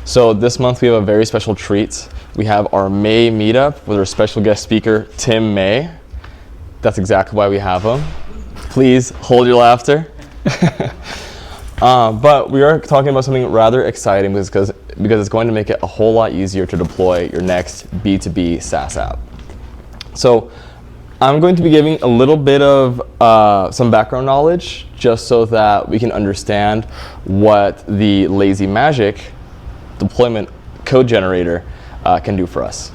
So this month we have a very special treat. We have our May meetup with our special guest speaker, Tim May. That's exactly why we have him. Please hold your laughter. But we are talking about something rather exciting because it's going to make it a whole lot easier to deploy your next B2B SaaS app. So I'm going to be giving a little bit of some background knowledge just so that we can understand what the lazy magic deployment code generator can do for us.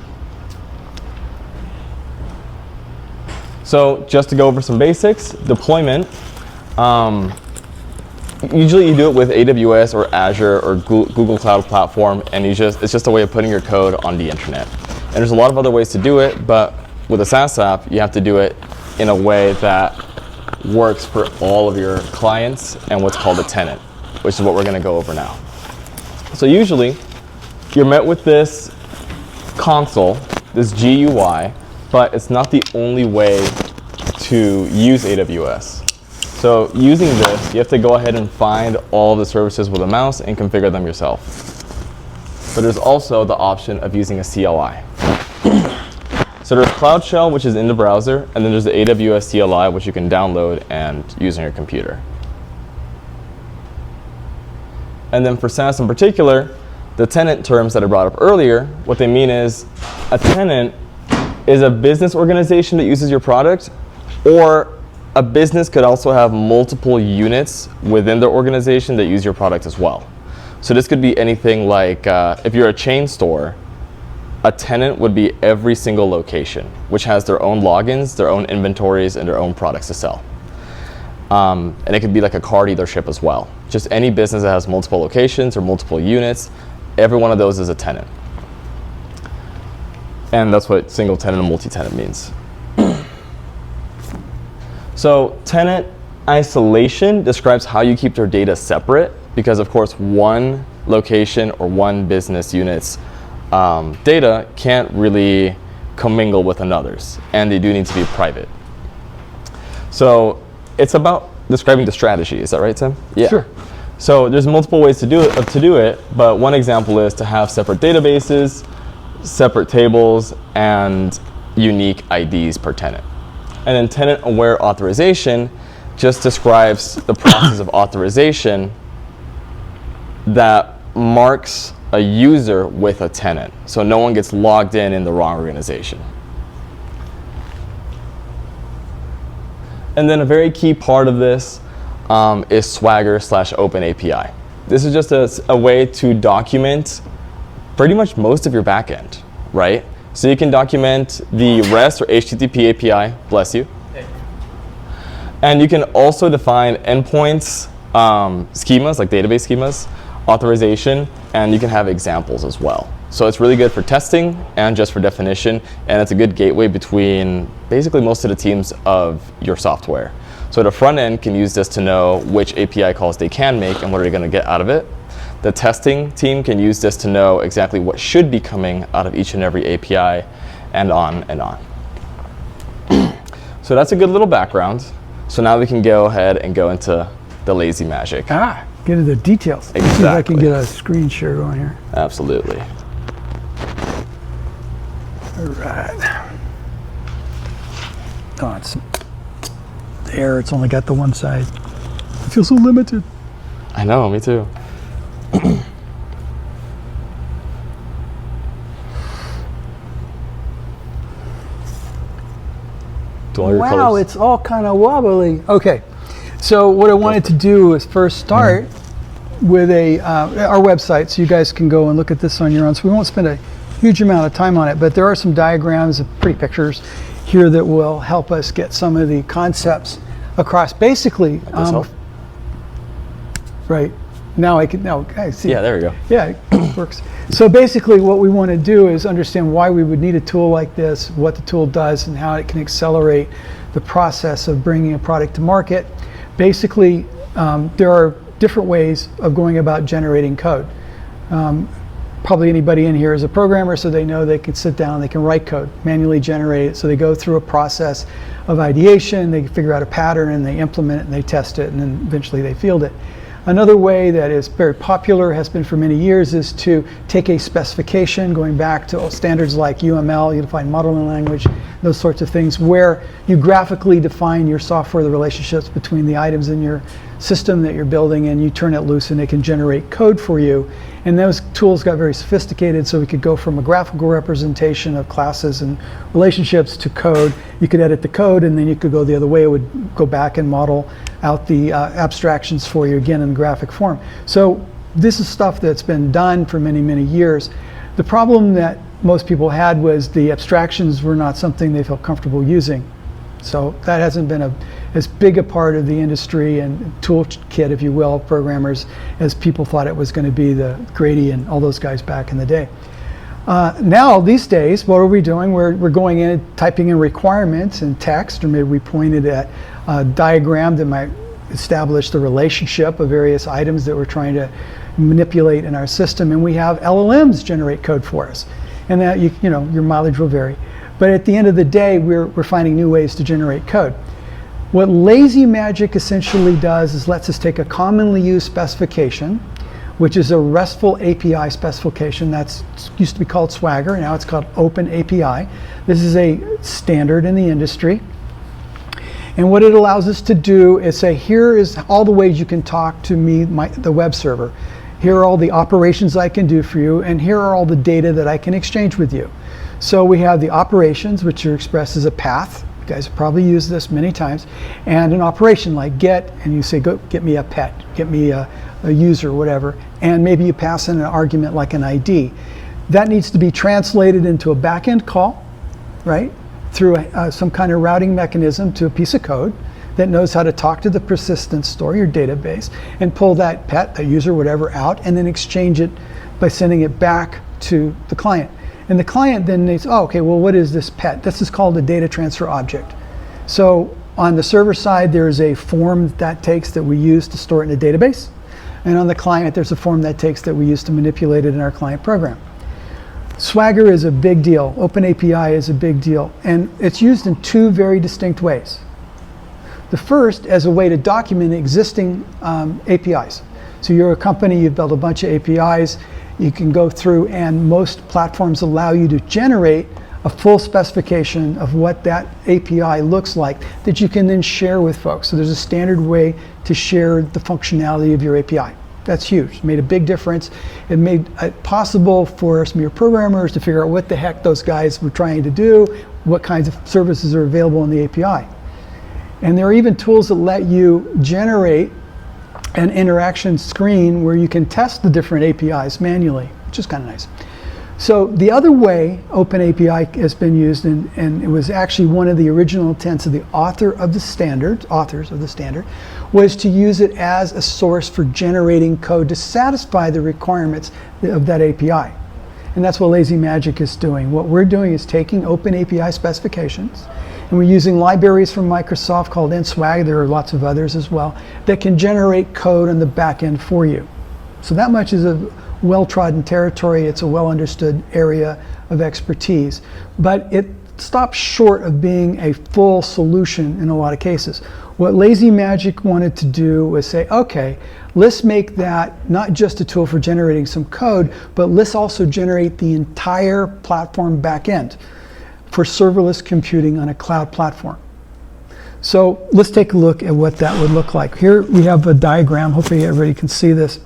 So just to go over some basics, deployment, usually you do it with AWS or Azure or Google Cloud Platform, and it's just a way of putting your code on the internet. And there's a lot of other ways to do it, but with a SaaS app, you have to do it in a way that works for all of your clients and what's called a tenant, which is what we're going to go over now. So usually, you're met with this console, this GUI, but it's not the only way to use AWS. So using this, you have to go ahead and find all the services with a mouse and configure them yourself. But there's also the option of using a CLI. So there's Cloud Shell, which is in the browser, and then there's the AWS CLI, which you can download and use on your computer. And then for SaaS in particular, the tenant terms that I brought up earlier, what they mean is a tenant is a business organization that uses your product, or a business could also have multiple units within their organization that use your product as well. So this could be anything like, if you're a chain store, a tenant would be every single location, which has their own logins, their own inventories, and their own products to sell. And it could be like a car dealership as well. Just any business that has multiple locations or multiple units, every one of those is a tenant. And that's what single tenant and multi-tenant means. So tenant isolation describes how you keep your data separate, because of course one location or one business unit's data can't really commingle with another's, and they do need to be private. So it's about describing the strategy. Is that right, Tim? Yeah. Sure. So there's multiple ways to do it, but one example is to have separate databases, separate tables, and unique IDs per tenant. And then tenant-aware authorization just describes the process of authorization that marks a user with a tenant, so no one gets logged in the wrong organization. And then a very key part of this is Swagger/OpenAPI. This is just a way to document pretty much most of your backend, right? So you can document the REST or HTTP API, bless you. And you can also define endpoints, schemas, like database schemas, authorization, and you can have examples as well. So it's really good for testing and just for definition, and it's a good gateway between basically most of the teams of your software. So the front end can use this to know which API calls they can make and what are they going to get out of it. The testing team can use this to know exactly what should be coming out of each and every API, and on and on. So that's a good little background. So now we can go ahead and go into the lazy magic. Get into the details. Exactly. See if I can get a screen share going here. Absolutely. All right. Oh, it's there. It's only got the one side. I feel so limited. I know, me too. Wow, it's all kind of wobbly. Okay, so what I wanted to do is first start with our website, so you guys can go and look at this on your own. So we won't spend a huge amount of time on it, but there are some diagrams and pretty pictures here that will help us get some of the concepts across. Basically, right now I see. Yeah, there we go. Yeah, it works. So basically what we want to do is understand why we would need a tool like this, what the tool does, and how it can accelerate the process of bringing a product to market. Basically, there are different ways of going about generating code. Probably anybody in here is a programmer, so they know they can sit down, they can write code, manually generate it. So they go through a process of ideation, they figure out a pattern, and they implement it, and they test it, and then eventually they field it. Another way that is very popular, has been for many years, is to take a specification, going back to standards like UML, Unified Modeling Language, those sorts of things, where you graphically define your software, the relationships between the items in your system that you're building, and you turn it loose and it can generate code for you. And those tools got very sophisticated, so we could go from a graphical representation of classes and relationships to code. You could edit the code, and then you could go the other way. It would go back and model out the abstractions for you, again, in graphic form. So this is stuff that's been done for many, many years. The problem that most people had was the abstractions were not something they felt comfortable using. So that hasn't been as big a part of the industry and toolkit, if you will, of programmers, as people thought it was going to be, the Grady and all those guys back in the day. Now, these days, what are we doing? We're going in and typing in requirements in text, or maybe we pointed at a diagram that might establish the relationship of various items that we're trying to manipulate in our system, and we have LLMs generate code for us. And that, you know, your mileage will vary. But at the end of the day, we're finding new ways to generate code. What Lazy Magic essentially does is lets us take a commonly used specification, which is a RESTful API specification. That's used to be called Swagger, now it's called Open API. This is a standard in the industry. And what it allows us to do is say, here is all the ways you can talk to me, the web server. Here are all the operations I can do for you, and here are all the data that I can exchange with you. So we have the operations, which are expressed as a path. You guys have probably used this many times. And an operation like get, and you say, go get me a pet, get me a user, whatever. And maybe you pass in an argument like an ID. That needs to be translated into a backend call, right? Through some kind of routing mechanism to a piece of code that knows how to talk to the persistent store, your database, and pull that pet, a user, whatever, out, and then exchange it by sending it back to the client. And the client then needs, oh, okay, well, what is this pet? This is called a data transfer object. So on the server side, there's a form that takes that we use to store it in a database. And on the client, there's a form that takes that we use to manipulate it in our client program. Swagger is a big deal. OpenAPI is a big deal. And it's used in two very distinct ways. The first, as a way to document existing APIs. So you're a company, you've built a bunch of APIs, you can go through, and most platforms allow you to generate a full specification of what that API looks like that you can then share with folks. So there's a standard way to share the functionality of your API. That's huge. It made a big difference. It made it possible for some of your programmers to figure out what the heck those guys were trying to do, what kinds of services are available in the API. And there are even tools that let you generate an interaction screen where you can test the different APIs manually, which is kind of nice. So the other way OpenAPI has been used, and it was actually one of the original intents of the authors of the standard, was to use it as a source for generating code to satisfy the requirements of that API. And that's what Lazy Magic is doing. What we're doing is taking OpenAPI specifications, and we're using libraries from Microsoft called NSWAG, there are lots of others as well, that can generate code on the back end for you. So that much is a well-trodden territory. It's a well-understood area of expertise. But it stops short of being a full solution in a lot of cases. What Lazy Magic wanted to do was say, okay, let's make that not just a tool for generating some code, but let's also generate the entire platform backend for serverless computing on a cloud platform. So let's take a look at what that would look like. Here we have a diagram, hopefully everybody can see this,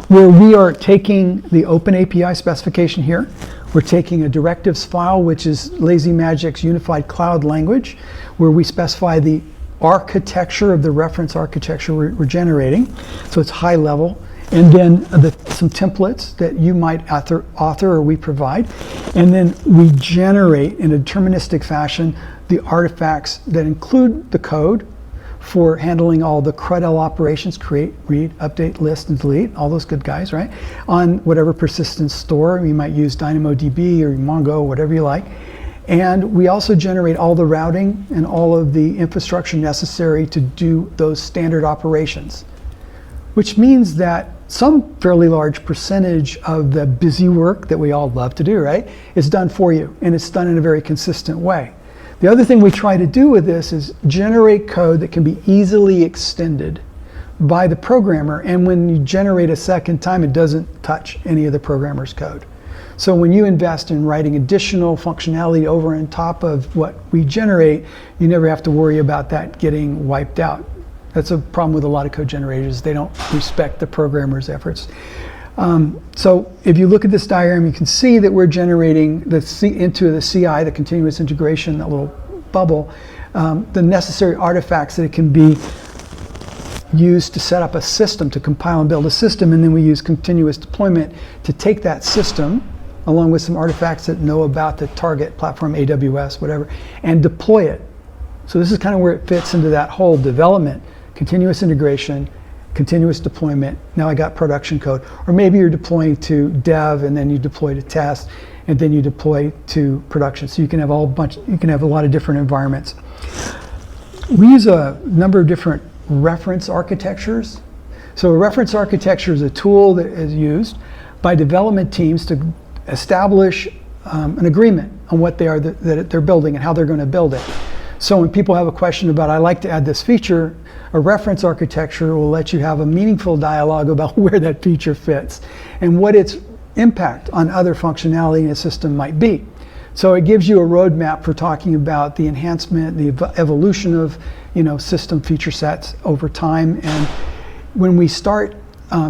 where we are taking the OpenAPI specification here. We're taking a directives file, which is Lazy Magic's unified cloud language, where we specify the architecture of the reference architecture we're generating. So it's high level. And then some templates that you might author or we provide. And then we generate in a deterministic fashion the artifacts that include the code for handling all the CRUDL operations, create, read, update, list, and delete, all those good guys, right? On whatever persistent store. You might use DynamoDB or Mongo, whatever you like. And we also generate all the routing and all of the infrastructure necessary to do those standard operations, which means that some fairly large percentage of the busy work that we all love to do, right, is done for you, and it's done in a very consistent way. The other thing we try to do with this is generate code that can be easily extended by the programmer, and when you generate a second time, it doesn't touch any of the programmer's code. So when you invest in writing additional functionality over and top of what we generate, you never have to worry about that getting wiped out. That's a problem with a lot of code generators. They don't respect the programmer's efforts. So if you look at this diagram, you can see that we're generating into the CI, the continuous integration, that little bubble, the necessary artifacts that it can be used to set up a system, to compile and build a system, and then we use continuous deployment to take that system, along with some artifacts that know about the target platform, AWS, whatever, and deploy it. So this is kind of where it fits into that whole development, continuous integration, continuous deployment. Now I got production code. Or maybe you're deploying to dev, and then you deploy to test, and then you deploy to production. So you can have a lot of different environments. We use a number of different reference architectures. So a reference architecture is a tool that is used by development teams to establish an agreement on what they are that they're building and how they're going to build it. So when people have a question about, I'd like to add this feature, a reference architecture will let you have a meaningful dialogue about where that feature fits and what its impact on other functionality in a system might be. So it gives you a roadmap for talking about the enhancement, the evolution of system feature sets over time. And when we start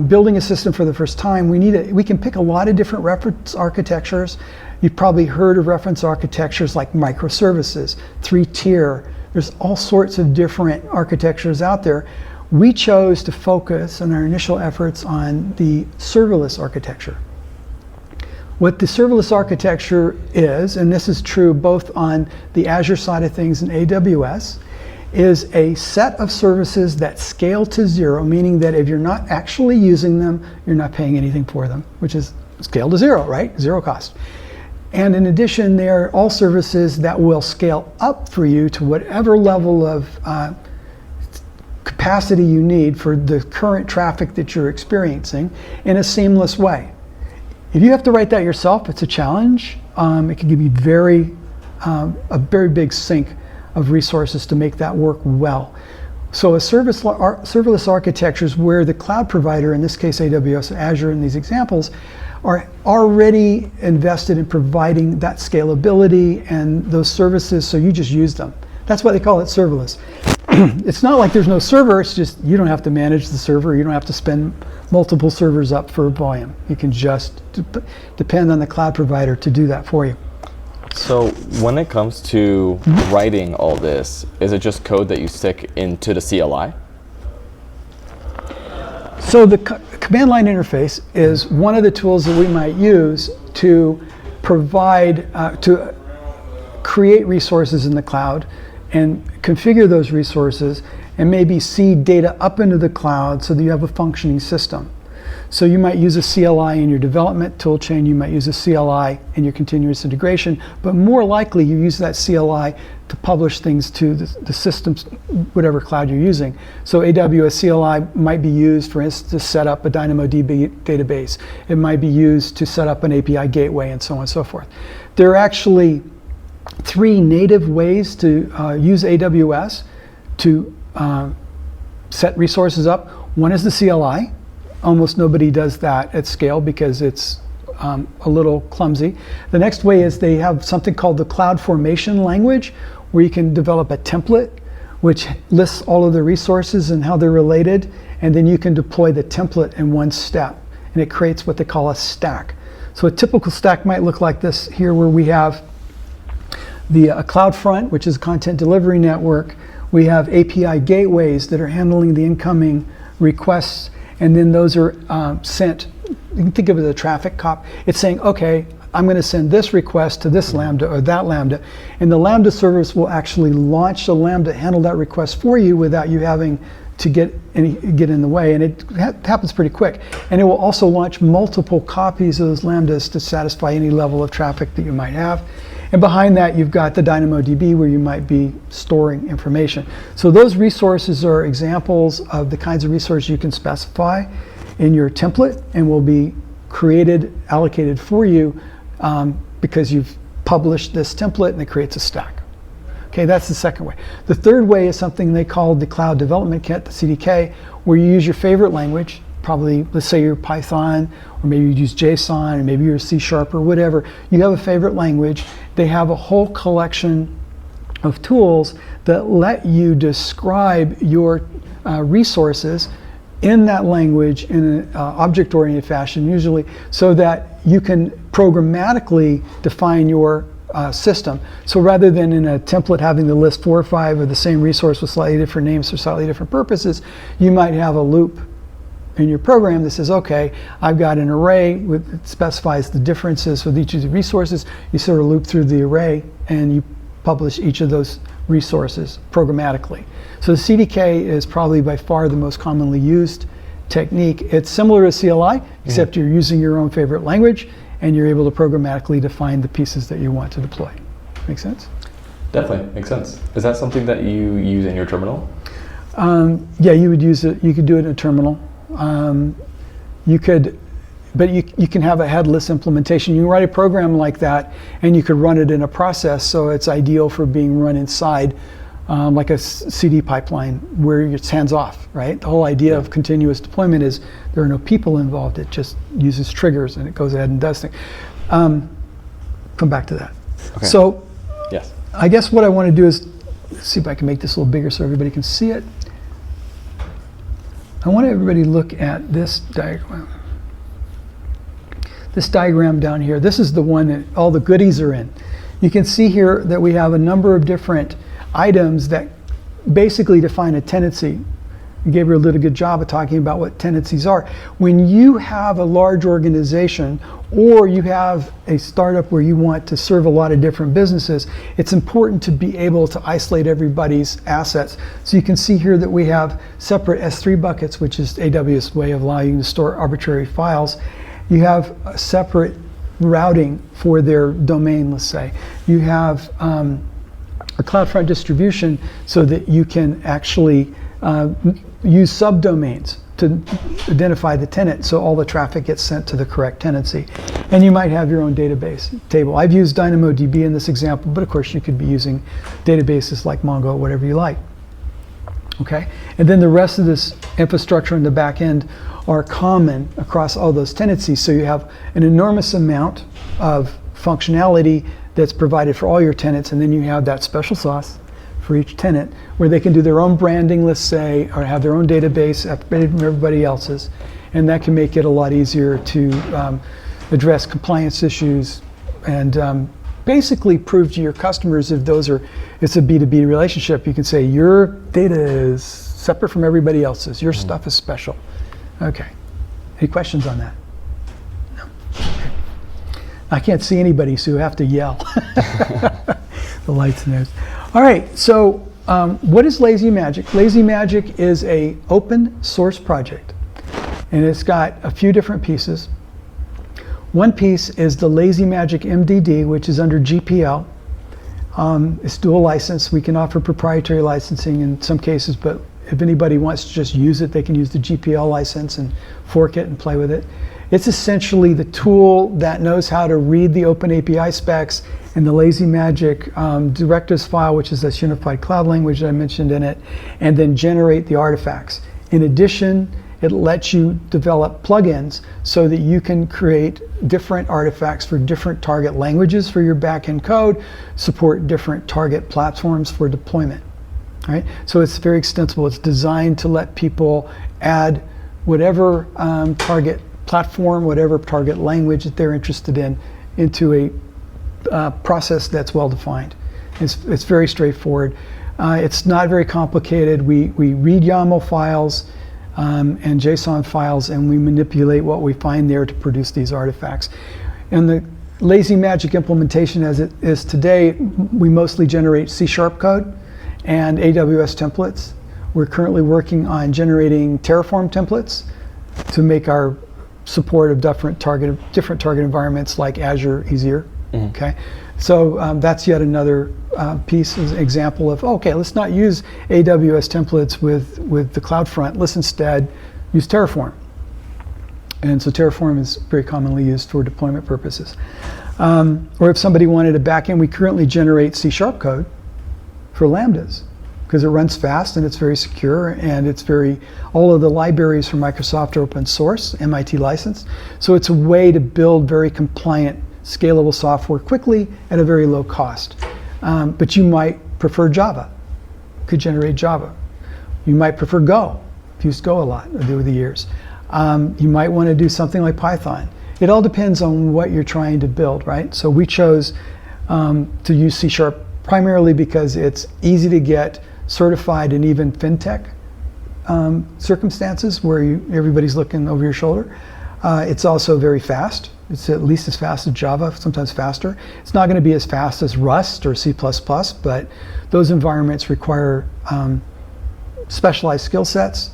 building a system for the first time, we can pick a lot of different reference architectures. You've probably heard of reference architectures like microservices, 3-tier. There's all sorts of different architectures out there. We chose to focus on our initial efforts on the serverless architecture. What the serverless architecture is, and this is true both on the Azure side of things and AWS, is a set of services that scale to zero, meaning that if you're not actually using them, you're not paying anything for them, which is scale to zero, right? Zero cost. And in addition, they are all services that will scale up for you to whatever level of capacity you need for the current traffic that you're experiencing in a seamless way. If you have to write that yourself, it's a challenge. It can give you a very big sink of resources to make that work well. So a serverless architecture is where the cloud provider, in this case AWS, Azure in these examples, are already invested in providing that scalability and those services, so you just use them. That's why they call it serverless. It's not like there's no server, it's just you don't have to manage the server, you don't have to spend multiple servers up for volume. You can just depend on the cloud provider to do that for you. So when it comes to writing all this, is it just code that you stick into the CLI? So the command line interface is one of the tools that we might use to provide, to create resources in the cloud and configure those resources and maybe seed data up into the cloud so that you have a functioning system. So you might use a CLI in your development toolchain, you might use a CLI in your continuous integration, but more likely you use that CLI to publish things to the systems, whatever cloud you're using. So AWS CLI might be used, for instance, to set up a DynamoDB database. It might be used to set up an API gateway and so on and so forth. There are actually 3 native ways to use AWS to set resources up. One is the CLI. Almost nobody does that at scale because it's a little clumsy. The next way is they have something called the CloudFormation language, where you can develop a template which lists all of the resources and how they're related, and then you can deploy the template in one step, and it creates what they call a stack. So a typical stack might look like this here, where we have the CloudFront, which is a content delivery network. We have API gateways that are handling the incoming requests, and then those are sent. You can think of it as a traffic cop. It's saying, okay, I'm going to send this request to this Lambda or that Lambda, and the Lambda service will actually launch the Lambda, handle that request for you without you having to get in the way, and it happens pretty quick. And it will also launch multiple copies of those Lambdas to satisfy any level of traffic that you might have. And behind that, you've got the DynamoDB, where you might be storing information. So those resources are examples of the kinds of resources you can specify in your template and will be created, allocated for you because you've published this template and it creates a stack. Okay, that's the second way. The third way is something they call the Cloud Development Kit, the CDK, where you use your favorite language, probably, let's say you're Python, or maybe you use JSON, or maybe you're C# or whatever. You have a favorite language. They have a whole collection of tools that let you describe your resources in that language in an object-oriented fashion, usually, so that you can programmatically define your system. So rather than in a template having to list 4 or 5 of the same resource with slightly different names for slightly different purposes, you might have a loop in your program that says, okay, I've got an array that specifies the differences with each of the resources. You sort of loop through the array and you publish each of those resources programmatically. So the CDK is probably by far the most commonly used technique. It's similar to CLI, except you're using your own favorite language and you're able to programmatically define the pieces that you want to deploy. Make sense? Definitely, makes sense. Is that something that you use in your terminal? Yeah, you would use it. You could do it in a terminal. You could, but you can have a headless implementation. You can write a program like that, and you could run it in a process, so it's ideal for being run inside, like a CD pipeline, where it's hands-off, right? The whole idea of continuous deployment is there are no people involved. It just uses triggers, and it goes ahead and does things. Come back to that. Okay. So, yes. I guess what I want to do is see if I can make this a little bigger so everybody can see it. I want everybody to look at this diagram. This diagram down here, this is the one that all the goodies are in. You can see here that we have a number of different items that basically define a tenancy. Gabriel did a good job of talking about what tenancies are. When you have a large organization or you have a startup where you want to serve a lot of different businesses, it's important to be able to isolate everybody's assets. So you can see here that we have separate S3 buckets, which is AWS way of allowing you to store arbitrary files. You have a separate routing for their domain, let's say. You have a CloudFront distribution so that you can actually use subdomains to identify the tenant, so all the traffic gets sent to the correct tenancy. And you might have your own database table. I've used DynamoDB in this example, but of course you could be using databases like Mongo, whatever you like. Okay, and then the rest of this infrastructure in the back end are common across all those tenancies, so you have an enormous amount of functionality that's provided for all your tenants, and then you have that special sauce for each tenant where they can do their own branding, let's say, or have their own database separated from everybody else's, and that can make it a lot easier to address compliance issues and basically prove to your customers if it's a B2B relationship. You can say your data is separate from everybody else's, your stuff is special. Okay, any questions on that? No. Okay. I can't see anybody, so you have to yell. The lights and theirs. All right, so what is Lazy Magic? Lazy Magic is an open source project, and it's got a few different pieces. One piece is the Lazy Magic MDD, which is under GPL. It's dual license. We can offer proprietary licensing in some cases, but if anybody wants to just use it, they can use the GPL license and fork it and play with it. It's essentially the tool that knows how to read the open API specs and the Lazy Magic directives file, which is this unified cloud language that I mentioned in it, and then generate the artifacts. In addition, it lets you develop plugins so that you can create different artifacts for different target languages for your backend code, support different target platforms for deployment. All right? So it's very extensible. It's designed to let people add whatever target platform, whatever target language that they're interested in, into a process that's well defined. It's very straightforward. It's not very complicated. We read YAML files and JSON files, and we manipulate what we find there to produce these artifacts. And the Lazy Magic implementation as it is today, we mostly generate C# code and AWS templates. We're currently working on generating Terraform templates to make our support of different target environments like Azure easier. Okay, so that's yet another piece, as an example of, okay, let's not use AWS templates with the CloudFront. Let's instead use Terraform. And so Terraform is very commonly used for deployment purposes. Or if somebody wanted a backend, we currently generate C# code for Lambdas, because it runs fast and it's very secure, and all of the libraries from Microsoft are open source, MIT licensed. So it's a way to build very compliant, scalable software quickly at a very low cost. But you might prefer Java, could generate Java. You might prefer Go, I've used Go a lot over the years. You might want to do something like Python. It all depends on what you're trying to build, right? So we chose to use C# primarily because it's easy to get certified in even fintech circumstances where everybody's looking over your shoulder. It's also very fast. It's at least as fast as Java, sometimes faster. It's not going to be as fast as Rust or C++, but those environments require specialized skill sets,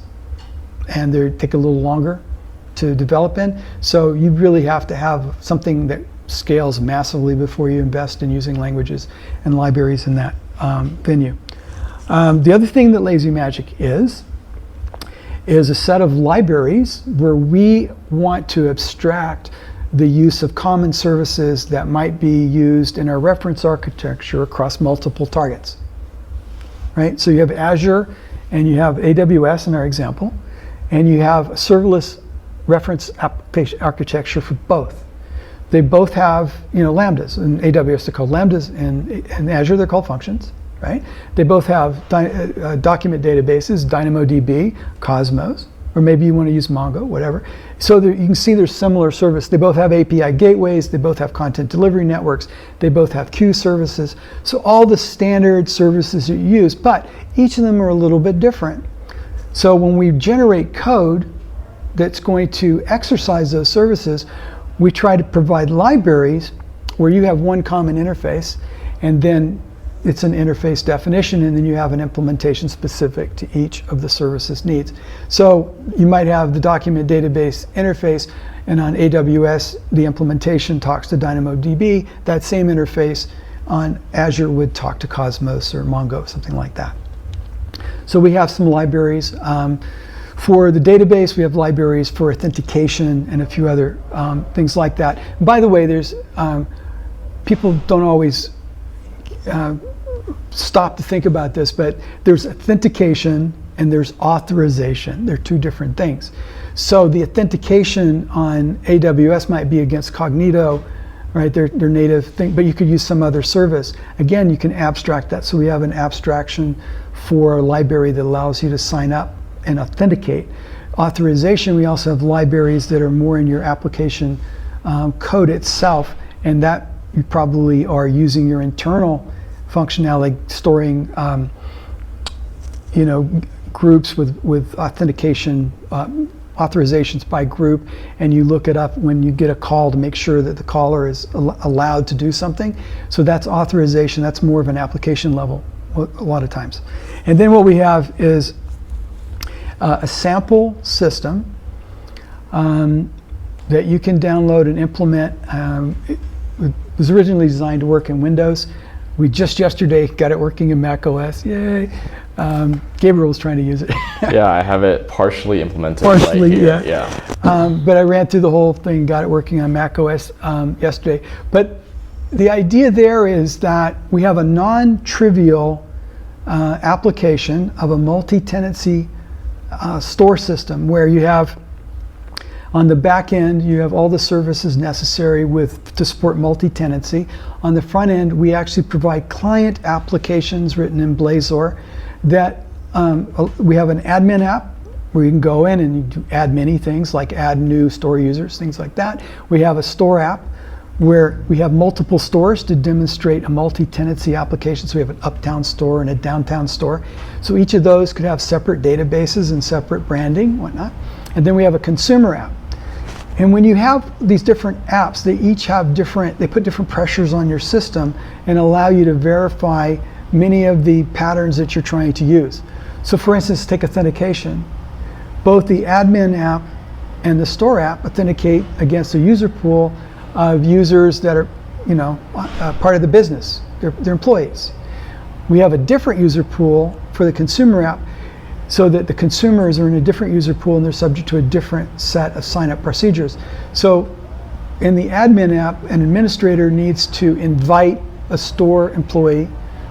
and they take a little longer to develop in. So you really have to have something that scales massively before you invest in using languages and libraries in that venue. The other thing that Lazy Magic is a set of libraries where we want to abstract the use of common services that might be used in our reference architecture across multiple targets. Right? So you have Azure and you have AWS in our example, and you have a serverless reference application architecture for both. They both have, lambdas. In AWS they're called lambdas, and in Azure they're called functions. Right? They both have document databases, DynamoDB, Cosmos, or maybe you want to use Mongo, whatever. So you can see there's similar service. They both have API gateways, they both have content delivery networks, they both have queue services. So all the standard services that you use, but each of them are a little bit different. So when we generate code that's going to exercise those services, we try to provide libraries where you have one common interface, and then it's an interface definition, and then you have an implementation specific to each of the services needs. So you might have the document database interface, and on AWS, the implementation talks to DynamoDB. That same interface on Azure would talk to Cosmos or Mongo, something like that. So we have some libraries. For the database, we have libraries for authentication and a few other things like that. And by the way, there's people don't always stop to think about this, but there's authentication and there's authorization. They're two different things. So the authentication on AWS might be against Cognito, right? Their native thing, but you could use some other service. Again, you can abstract that. So we have an abstraction for a library that allows you to sign up and authenticate. Authorization, we also have libraries that are more in your application code itself, and that you probably are using your internal functionality, storing groups with authentication authorizations by group, and you look it up when you get a call to make sure that the caller is allowed to do something. So that's authorization. That's more of an application level a lot of times. And then what we have is a sample system that you can download and implement. It was originally designed to work in Windows. We just yesterday got it working in Mac OS. Yay! Gabriel was trying to use it. Yeah, I have it partially implemented. Partially, right here. Yeah. But I ran through the whole thing, got it working on Mac OS yesterday. But the idea there is that we have a non-trivial application of a multi-tenancy store system where you have, on the back end, you have all the services necessary to support multi-tenancy. On the front end, we actually provide client applications written in Blazor that we have an admin app where you can go in and you add many things like add new store users, things like that. We have a store app where we have multiple stores to demonstrate a multi-tenancy application. So we have an uptown store and a downtown store. So each of those could have separate databases and separate branding, whatnot. And then we have a consumer app. And when you have these different apps, they each have they put different pressures on your system and allow you to verify many of the patterns that you're trying to use. So for instance, take authentication. Both the admin app and the store app authenticate against a user pool of users that are, part of the business. They're employees. We have a different user pool for the consumer app, so that the consumers are in a different user pool and they're subject to a different set of sign-up procedures. So in the admin app, an administrator needs to invite a store employee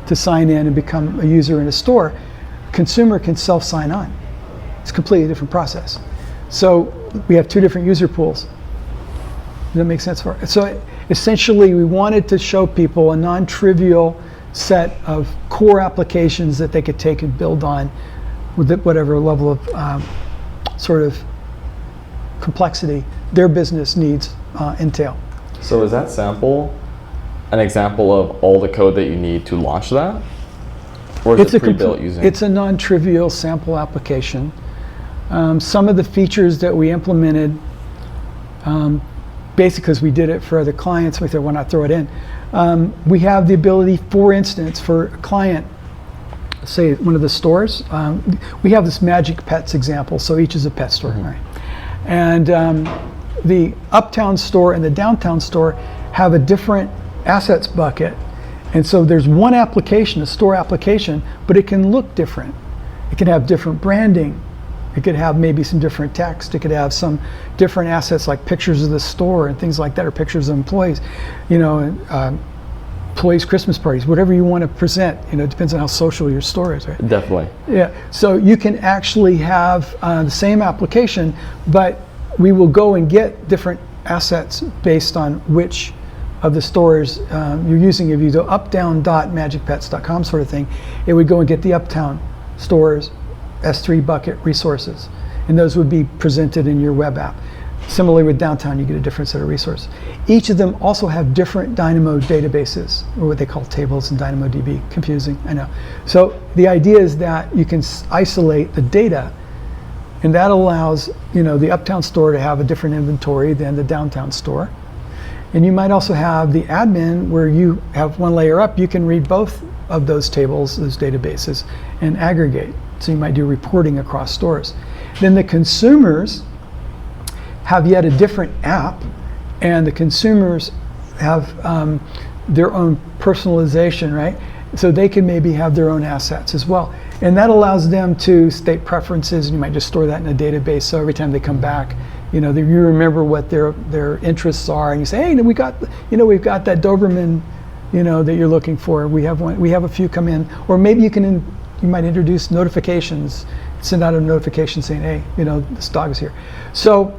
to sign in and become a user in a store. Consumer can self-sign on. It's a completely different process. So we have two different user pools. Does that make sense for it? So essentially, we wanted to show people a non-trivial set of core applications that they could take and build on with whatever level of sort of complexity their business needs entail. So is that sample an example of all the code that you need to launch that? Or is it pre-built using? It's a non-trivial sample application. Some of the features that we implemented, basically because we did it for other clients, we thought, why not throw it in? We have the ability, for instance, for a client, say one of the stores, we have this Magic Pets example, so each is a pet store, right? And the uptown store and the downtown store have a different assets bucket. And so there's one application, a store application, but it can look different. It can have different branding. It could have maybe some different text. It could have some different assets like pictures of the store and things like that, or pictures of employees, employees' Christmas parties, whatever you want to present. It depends on how social your store is, right? Definitely. Yeah, so you can actually have the same application, but we will go and get different assets based on which of the stores you're using. If you go updown.magicpets.com sort of thing, it would go and get the uptown stores S3 bucket resources, and those would be presented in your web app. Similarly with downtown, you get a different set of resources. Each of them also have different Dynamo databases, or what they call tables in DynamoDB. Confusing, I know. So the idea is that you can isolate the data, and that allows the uptown store to have a different inventory than the downtown store. And you might also have the admin, where you have one layer up, you can read both of those tables, those databases, and aggregate. So you might do reporting across stores. Then the consumers have yet a different app, and the consumers have their own personalization, right? So they can maybe have their own assets as well. And that allows them to state preferences, and you might just store that in a database, so every time they come back, you remember what their interests are, and you say, hey, we've got that Doberman, that you're looking for. We have a few come in, or maybe you might introduce notifications, send out a notification saying, hey, this dog is here. So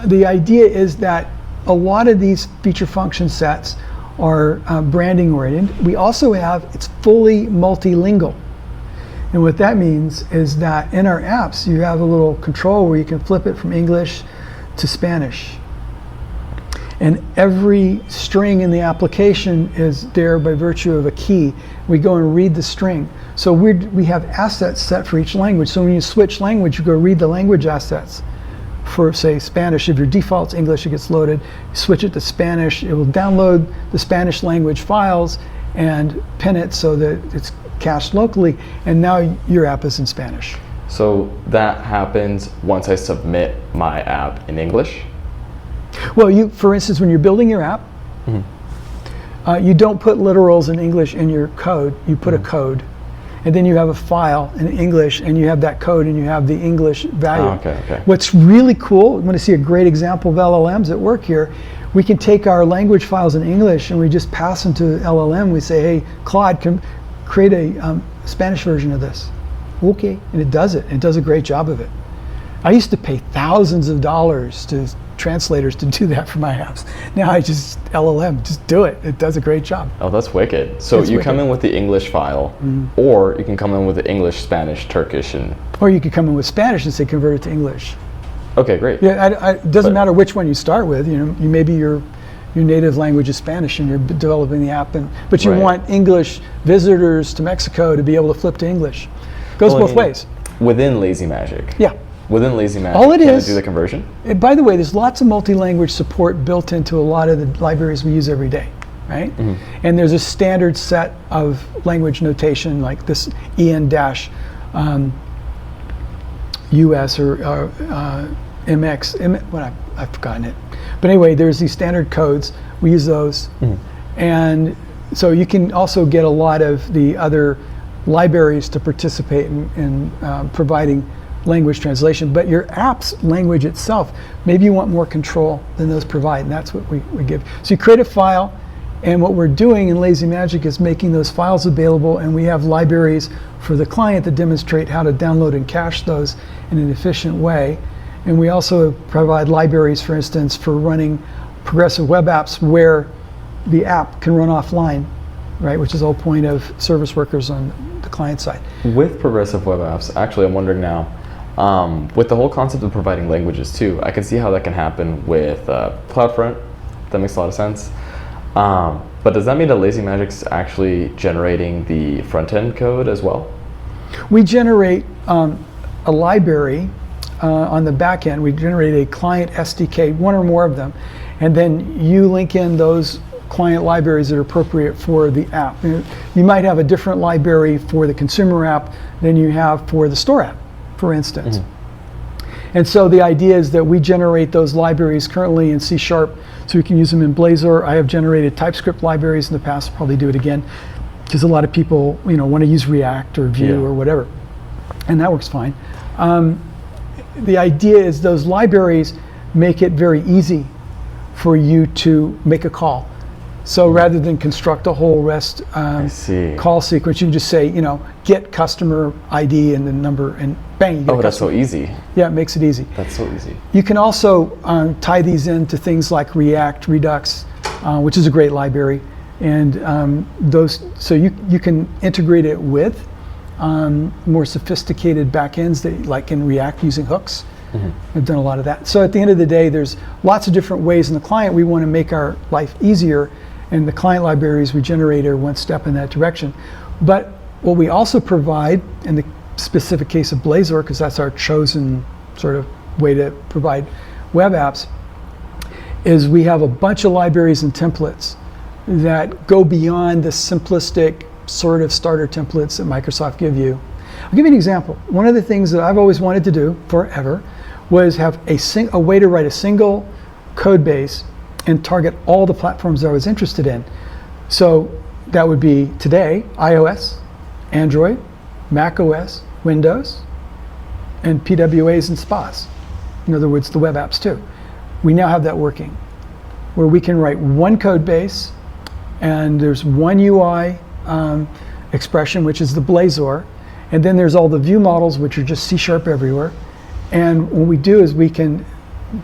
the idea is that a lot of these feature function sets are branding oriented. We also have, it's fully multilingual. And what that means is that in our apps, you have a little control where you can flip it from English to Spanish. And every string in the application is there by virtue of a key. We go and read the string. So we have assets set for each language. So when you switch language, you go read the language assets. For, say, Spanish, if your default's English, it gets loaded. Switch it to Spanish, it will download the Spanish language files and pin it so that it's cached locally, and now your app is in Spanish. So that happens once I submit my app in English? Well, for instance, when you're building your app, you don't put literals in English in your code, you put a code. And then you have a file in English, and you have that code, and you have the English value. Oh, okay. What's really cool, I'm going to see a great example of LLMs at work here. We can take our language files in English, and we just pass them to LLM. We say, hey, Claude, can create a Spanish version of this. Okay, and it does it. It does a great job of it. I used to pay thousands of dollars to translators to do that for my apps. Now I just LLM, just do it. It does a great job. Oh, that's wicked. So you come in with the English file, or you can come in with the English, Spanish, Turkish, or you could come in with Spanish and say convert it to English. Okay, great. Yeah, it doesn't matter which one you start with. Maybe your native language is Spanish and you're developing the app, but you want English visitors to Mexico to be able to flip to English. Goes both ways. Within Lazy Magic. Yeah. Within Lazy Magic, all it can is, it do the conversion? By the way, there's lots of multi-language support built into a lot of the libraries we use every day, right? And there's a standard set of language notation like this EN-US or MX, I've forgotten it. But anyway, there's these standard codes. We use those. And so you can also get a lot of the other libraries to participate in providing language translation, but your app's language itself, maybe you want more control than those provide, and that's what we give. So you create a file, And what we're doing in Lazy Magic is making those files available, and we have libraries for the client that demonstrate how to download and cache those in an efficient way. And we also provide libraries, for instance, for running progressive web apps where the app can run offline, right? Which is the whole point of service workers on the client side. With progressive web apps, actually, I'm wondering now, with the whole concept of providing languages too, I can see how that can happen with CloudFront. That makes a lot of sense. But does that mean that Lazy Magic's actually generating the front-end code as well? We generate a library on the back end. We generate a client SDK, one or more of them, and then you link in those client libraries that are appropriate for the app. You might have a different library for the consumer app than you have for the store app, for instance. And so the idea is that we generate those libraries currently in C#, so we can use them in Blazor. I have generated TypeScript libraries in the past, probably do it again, because a lot of people want to use React or Vue or whatever, and that works fine. The idea is those libraries make it very easy for you to make a call. So rather than construct a whole REST call sequence, you can just say, get customer ID and the number, and bang, you get that's so easy. Yeah, it makes it easy. That's so easy. You can also tie these into things like React, Redux, which is a great library, and so you can integrate it with more sophisticated backends that, like in React using hooks. I've done a lot of that. So at the end of the day, there's lots of different ways in the client. We want to make our life easier, and the client libraries we generate are one step in that direction. But what we also provide, in the specific case of Blazor, because that's our chosen sort of way to provide web apps, is we have a bunch of libraries and templates that go beyond the simplistic sort of starter templates that Microsoft give you. I'll give you an example. One of the things that I've always wanted to do forever was have a way to write a single code base and target all the platforms that I was interested in. So that would be today iOS, Android, Mac OS, Windows, and PWAs and SPAs. In other words, the web apps too. We now have that working, where we can write one code base, and there's one UI expression, which is the Blazor, and then there's all the view models, which are just C# everywhere. And what we do is we can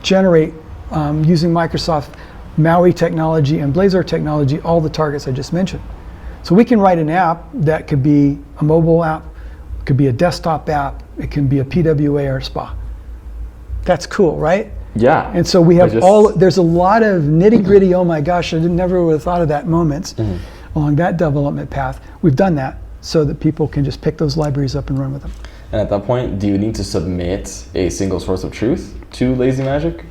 generate, using Microsoft MAUI technology and Blazor technology, all the targets I just mentioned. So we can write an app that could be a mobile app, it could be a desktop app, it can be a PWA or a SPA. That's cool, right? Yeah. And so we have there's a lot of nitty gritty, oh my gosh, I never would have thought of that moments along that development path. We've done that so that people can just pick those libraries up and run with them. And at that point, do you need to submit a single source of truth to Lazy Magic?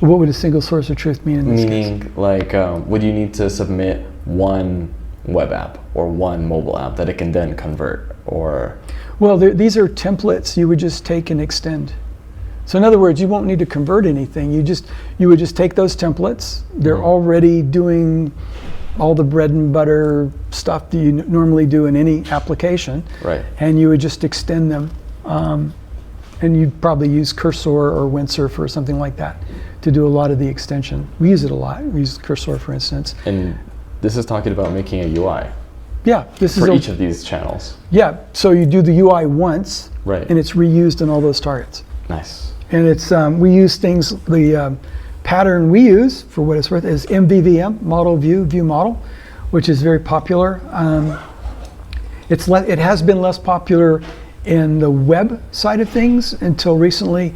What would a single source of truth mean in this case? Meaning, like, would you need to submit one web app or one mobile app that it can then convert, or? Well, these are templates you would just take and extend. So in other words, you won't need to convert anything. You would just take those templates. They're already doing all the bread and butter stuff that you normally do in any application. Right. And you would just extend them. And you'd probably use Cursor or Windsurf or something like that to do a lot of the extension. We use it a lot. We use Cursor, for instance. And this is talking about making a UI. Yeah, this is for each of these channels. Yeah, so you do the UI once, right, and it's reused in all those targets. Nice. And it's we use things. The pattern we use, for what it's worth, is MVVM, model view model, which is very popular. It has been less popular in the web side of things until recently,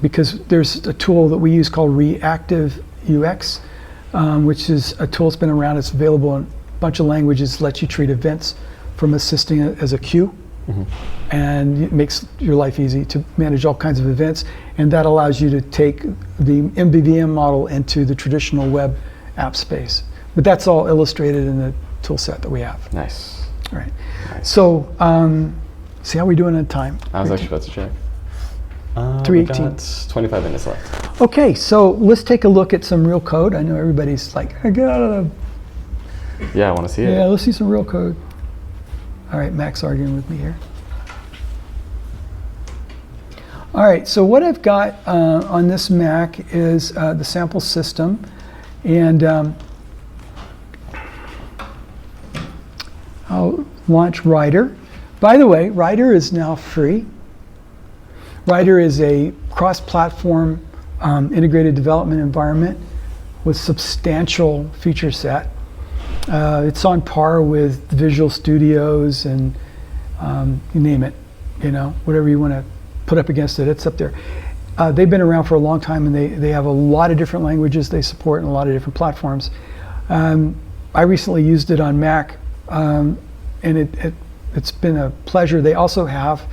because there's a tool that we use called Reactive UX, which is a tool that's been around. It's available in a bunch of languages, lets you treat events from a system as a queue, and it makes your life easy to manage all kinds of events, and that allows you to take the MVVM model into the traditional web app space. But that's all illustrated in the tool set that we have. Nice. All right. Nice. So, see how we doing on time? I was actually about to check. 3:18. 25 minutes left. Okay, so let's take a look at some real code. I know everybody's like, I gotta. Yeah, I want to see it. Yeah, let's see some real code. All right, Mac's arguing with me here. All right, so what I've got on this Mac is the sample system, and launch Rider. By the way, Rider is now free. Rider is a cross-platform integrated development environment with substantial feature set. It's on par with Visual Studios and you name it, whatever you want to put up against it, it's up there. They've been around for a long time, and they have a lot of different languages they support and a lot of different platforms. I recently used it on Mac, and it's been a pleasure. They also have,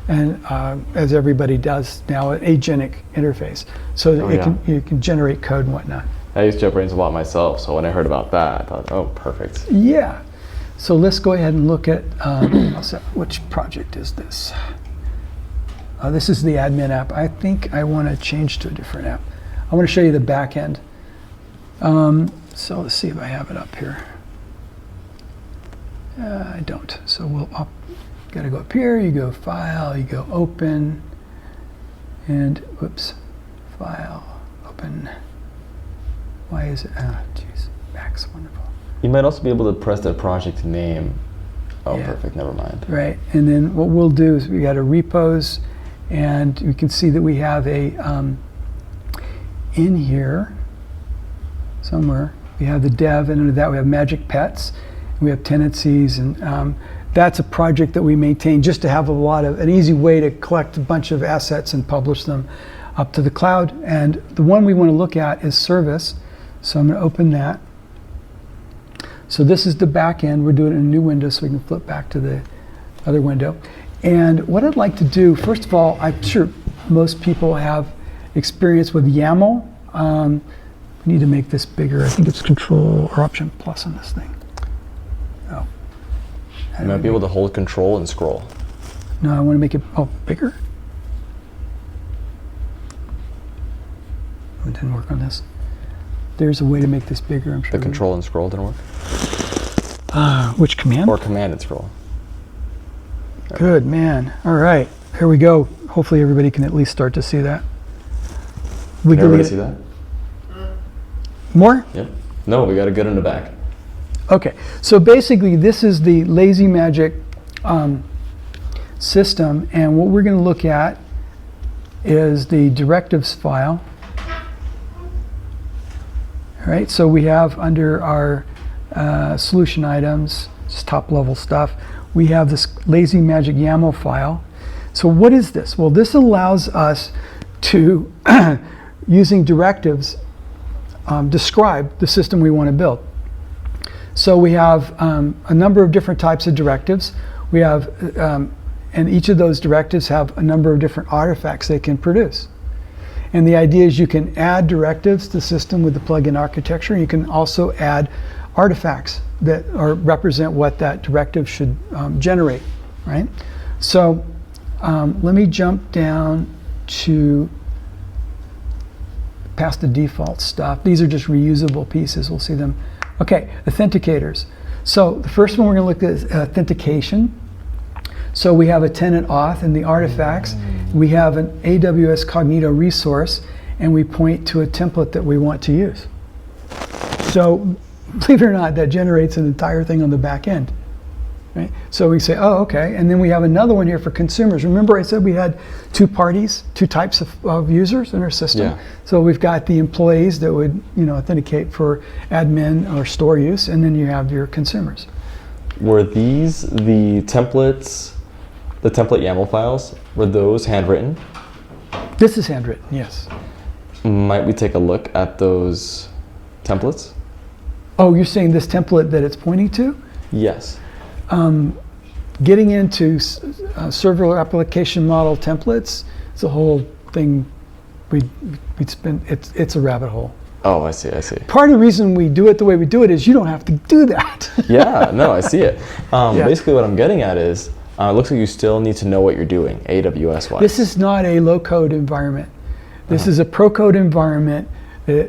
and as everybody does now, an agentic interface, so that you can generate code and whatnot. I use JetBrains a lot myself, so when I heard about that, I thought, oh, perfect. Yeah. So let's go ahead and look at, which project is this? This is the admin app. I think I want to change to a different app. I want to show you the back end. So let's see if I have it up here. I don't. So got to go up here. You go File, you go Open, and whoops, File, Open. Why is it? Ah, geez, Mac's wonderful. You might also be able to press the project name. Oh, Yeah. Perfect. Never mind. Right, and then what we'll do is we got a repos, and we can see that we have a in here somewhere. We have the dev, and under that we have Magic Pets. We have tenancies, and that's a project that we maintain just to have an easy way to collect a bunch of assets and publish them up to the cloud. And the one we want to look at is service. So I'm going to open that. So this is the back end. We're doing it in a new window, so we can flip back to the other window. And what I'd like to do, first of all, I'm sure most people have experience with YAML. We need to make this bigger. I think it's Control or Option Plus on this thing. Oh. You might be able to hold Control and scroll. No, I want to make it bigger. Oh, it didn't work on this. There's a way to make this bigger, I'm sure. The Control and scroll didn't work? Which command? Or Command and scroll. Good, man. All right, here we go. Hopefully everybody can at least start to see that. Can everybody see that? More? Yep. No, we got it good in the back. Okay, so basically this is the Lazy Magic system, and what we're going to look at is the directives file. All right, so we have under our solution items, just top level stuff, we have this Lazy Magic YAML file. So what is this? Well, this allows us to, using directives, describe the system we want to build. So we have a number of different types of directives. We have, and each of those directives have a number of different artifacts they can produce. And the idea is you can add directives to the system with the plugin architecture. You can also add artifacts that represent what that directive should generate, right? So let me jump down to past the default stuff. These are just reusable pieces. We'll see them. Okay, authenticators. So the first one we're going to look at is authentication. So we have a tenant auth in the artifacts. We have an AWS Cognito resource, and we point to a template that we want to use. So believe it or not, that generates an entire thing on the back end. Right? So we say, oh, okay. And then we have another one here for consumers. Remember I said we had two types of users in our system? Yeah. So we've got the employees that would authenticate for admin or store use, and then you have your consumers. Were these the templates, the template YAML files, were those handwritten? This is handwritten, yes. Might we take a look at those templates? Oh, you're saying this template that it's pointing to? Yes. Getting into server application model templates, it's a whole thing. We'd spend, it's a rabbit hole. Oh, I see. Part of the reason we do it the way we do it is you don't have to do that. Yeah, no, I see it. Yeah. Basically what I'm getting at is, it looks like you still need to know what you're doing, AWS-wise. This is not a low-code environment. This is a pro-code environment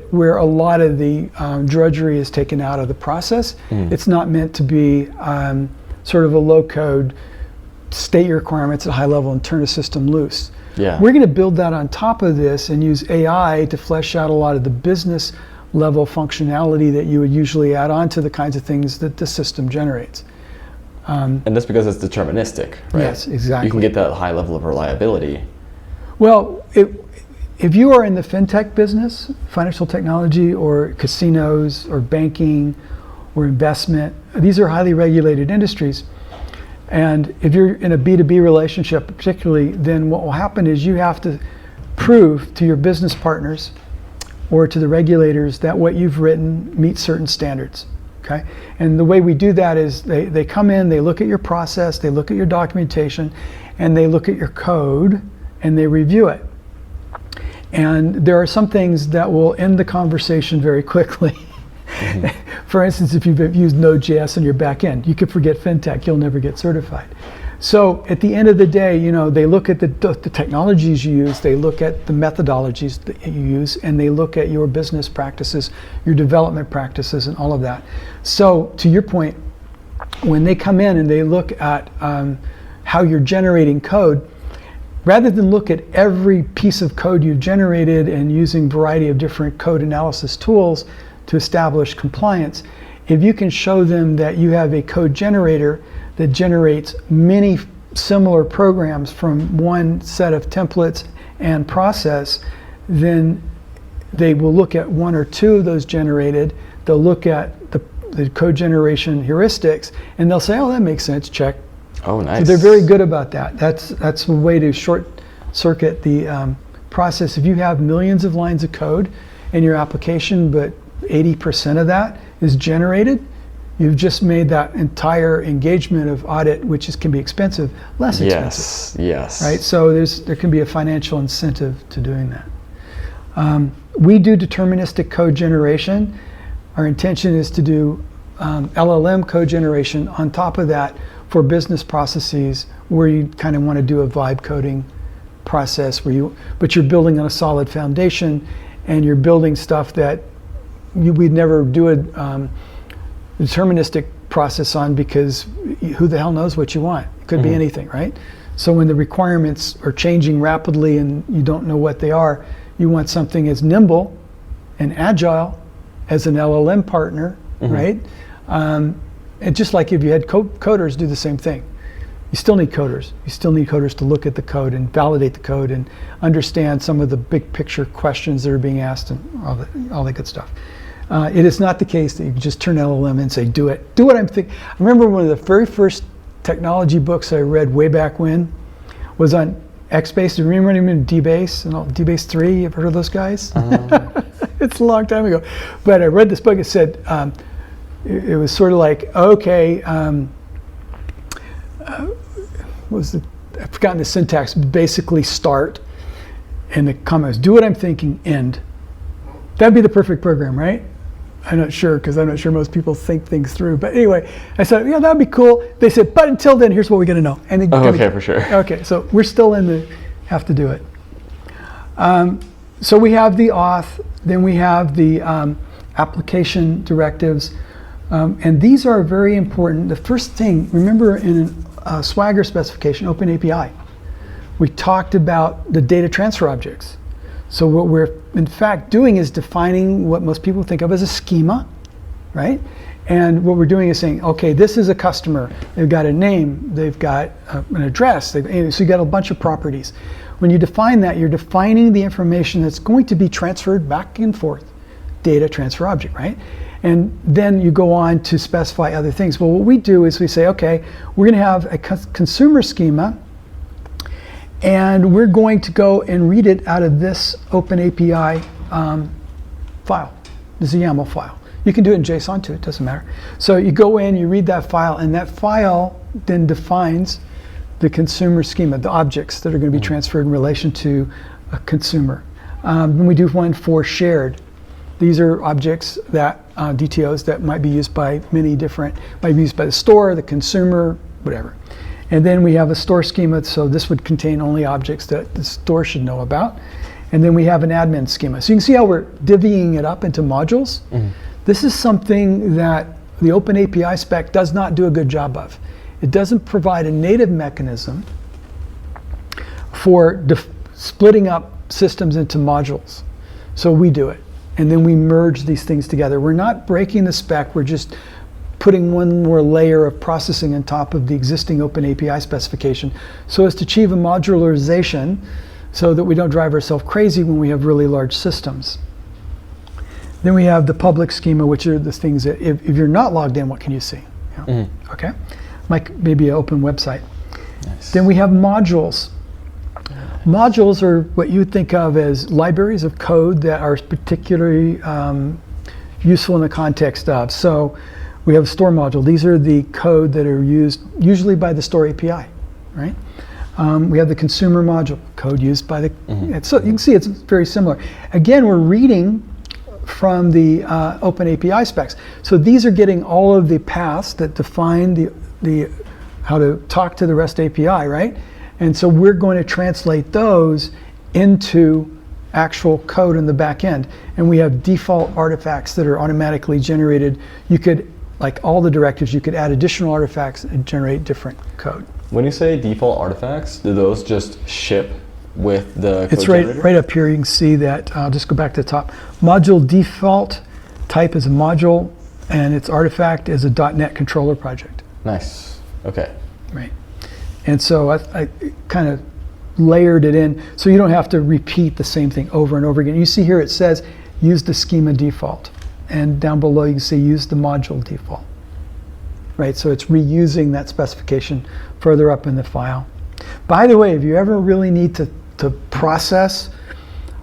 where a lot of the drudgery is taken out of the process. It's not meant to be sort of a low-code, state your requirements at a high level and turn a system loose. Yeah. We're going to build that on top of this and use AI to flesh out a lot of the business level functionality that you would usually add on to the kinds of things that the system generates. And that's because it's deterministic, right? Yes, exactly. You can get that high level of reliability. Well, if you are in the fintech business, financial technology, or casinos, or banking, or investment, these are highly regulated industries. And if you're in a B2B relationship particularly, then what will happen is you have to prove to your business partners or to the regulators that what you've written meets certain standards. Okay? And the way we do that is they come in, they look at your process, they look at your documentation, and they look at your code, and they review it. And there are some things that will end the conversation very quickly. For instance, if you've used Node.js in your back end, you could forget fintech, you'll never get certified. So at the end of the day, they look at the technologies you use, they look at the methodologies that you use, and they look at your business practices, your development practices, and all of that. So to your point, when they come in and they look at how you're generating code, rather than look at every piece of code you've generated and using a variety of different code analysis tools to establish compliance, if you can show them that you have a code generator that generates many similar programs from one set of templates and process, then they will look at one or two of those generated, they'll look at the code generation heuristics, and they'll say, oh, that makes sense, check. Oh, nice. So they're very good about that. That's a way to short circuit the process. If you have millions of lines of code in your application, but 80% of that is generated, you've just made that entire engagement of audit, which can be expensive, less expensive. Yes. Right. So there can be a financial incentive to doing that. We do deterministic code generation. Our intention is to do LLM code generation on top of that for business processes where you kind of want to do a vibe coding process but you're building on a solid foundation, and you're building stuff that we'd never do a deterministic process on, because who the hell knows what you want? It could be anything, right? So when the requirements are changing rapidly and you don't know what they are, you want something as nimble and agile as an LLM partner, right? And just like if you had coders do the same thing. You still need coders. You still need coders to look at the code and validate the code and understand some of the big picture questions that are being asked and all that good stuff. It is not the case that you can just turn LLM and say, do it. Do what I'm thinking. I remember one of the very first technology books I read way back when was on XBase. Do you remember even DBase and all, DBase 3? You ever heard of those guys? It's a long time ago. But I read this book. It said, it was sort of like, okay, I've forgotten the syntax, basically start, and the comments, do what I'm thinking, end. That'd be the perfect program, right? I'm not sure, because I'm not sure most people think things through. But anyway, I said, yeah, that'd be cool. They said, but until then, here's what we're going to know. And okay, for sure. Okay, so we're still in the have to do it. So we have the auth, then we have the application directives. And these are very important. The first thing, remember in a Swagger specification, Open API, we talked about the data transfer objects. So what we're in fact doing is defining what most people think of as a schema, right? And what we're doing is saying, okay, this is a customer. They've got a name, they've got an address, so you got a bunch of properties. When you define that, you're defining the information that's going to be transferred back and forth, data transfer object, right? And then you go on to specify other things. Well, what we do is we say, okay, we're going to have a consumer schema, and we're going to go and read it out of this Open API file. This is a YAML file. You can do it in JSON too, it doesn't matter. So you go in, you read that file, and that file then defines the consumer schema, the objects that are going to be transferred in relation to a consumer. Then we do one for shared. These are objects that, DTOs that might be used by many different, might be used by the store, the consumer, whatever. And then we have a store schema, so this would contain only objects that the store should know about. And then we have an admin schema. So you can see how we're divvying it up into modules. This is something that the Open API spec does not do a good job of. It doesn't provide a native mechanism for splitting up systems into modules. So we do it. And then we merge these things together. We're not breaking the spec, we're just putting one more layer of processing on top of the existing Open API specification so as to achieve a modularization so that we don't drive ourselves crazy when we have really large systems. Then we have the public schema, which are the things that if you're not logged in, what can you see? Okay, like maybe an open website. Nice. Then we have modules. Modules are what you would think of as libraries of code that are particularly useful in the context of. So we have a store module. These are the code that are used usually by the store API, right? We have the consumer module, code used by the, so you can see it's very similar. Again, we're reading from the Open API specs. So these are getting all of the paths that define the how to talk to the REST API, right? And so we're going to translate those into actual code in the back end. And we have default artifacts that are automatically generated. You could, like all the directives, you could add additional artifacts and generate different code. When you say default artifacts, do those just ship with the code It's right up here. You can see that. I'll just go back to the top. Module default type is a module, and its artifact is a .NET controller project. Nice. Okay. Right. And so I kind of layered it in so you don't have to repeat the same thing over and over again. You see here it says use the schema default, and down below you can see use the module default. Right, so it's reusing that specification further up in the file. By the way, if you ever really need to process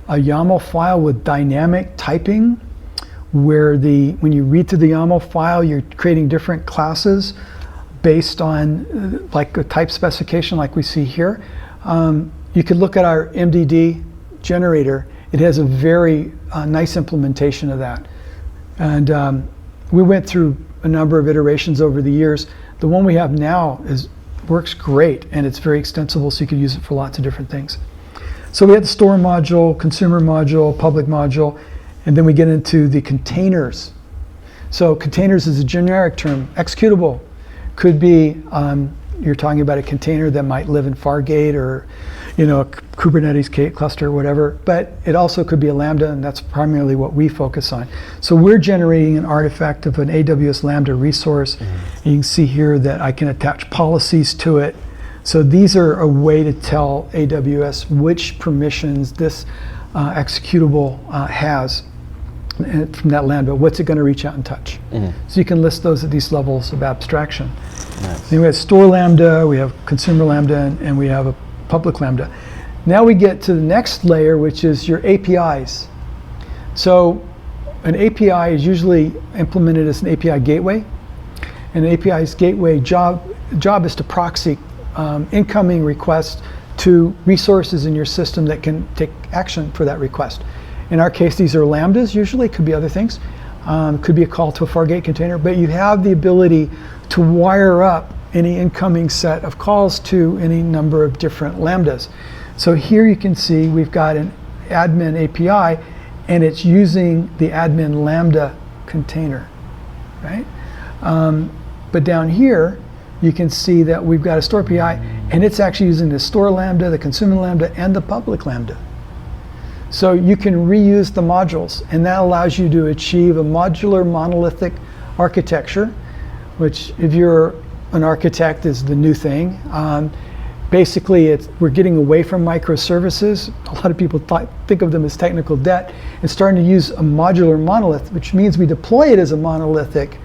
a YAML file with dynamic typing, where when you read through the YAML file, you're creating different classes based on like a type specification like we see here, you could look at our MDD generator. It has a very nice implementation of that. And we went through a number of iterations over the years. The one we have now works great, and it's very extensible, so you could use it for lots of different things. So we have the store module, consumer module, public module, and then we get into the containers. So containers is a generic term. Executable could be, you're talking about a container that might live in Fargate or a Kubernetes cluster or whatever, but it also could be a Lambda, and that's primarily what we focus on. So we're generating an artifact of an AWS Lambda resource. And you can see here that I can attach policies to it. So these are a way to tell AWS which permissions this executable has from that Lambda. What's it going to reach out and touch? So you can list those at these levels of abstraction. Nice. Then we have store Lambda, we have consumer Lambda, and we have a public Lambda. Now we get to the next layer, which is your APIs. So an API is usually implemented as an API gateway. And an API's gateway job is to proxy incoming requests to resources in your system that can take action for that request. In our case, these are Lambdas usually, could be other things. Could be a call to a Fargate container, but you have the ability to wire up any incoming set of calls to any number of different Lambdas. So here you can see we've got an admin API, and it's using the admin Lambda container, right? But down here, you can see that we've got a store API, and it's actually using the store Lambda, the consumer Lambda, and the public Lambda. So you can reuse the modules, and that allows you to achieve a modular monolithic architecture, which if you're an architect is the new thing. Basically, we're getting away from microservices. A lot of people think of them as technical debt, and starting to use a modular monolith, which means we deploy it as a monolithic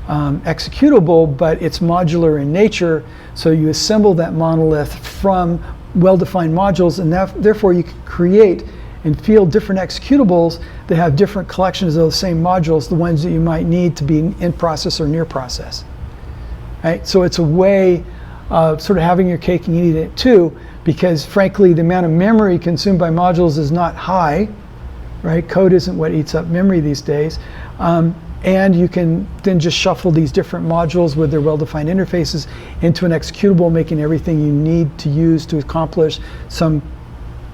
executable, but it's modular in nature. So you assemble that monolith from well-defined modules, and therefore you can create and field different executables that have different collections of those same modules, the ones that you might need to be in process or near process. Right? So it's a way of sort of having your cake and eating it too, because frankly, the amount of memory consumed by modules is not high, right? Code isn't what eats up memory these days. And you can then just shuffle these different modules with their well-defined interfaces into an executable, making everything you need to use to accomplish some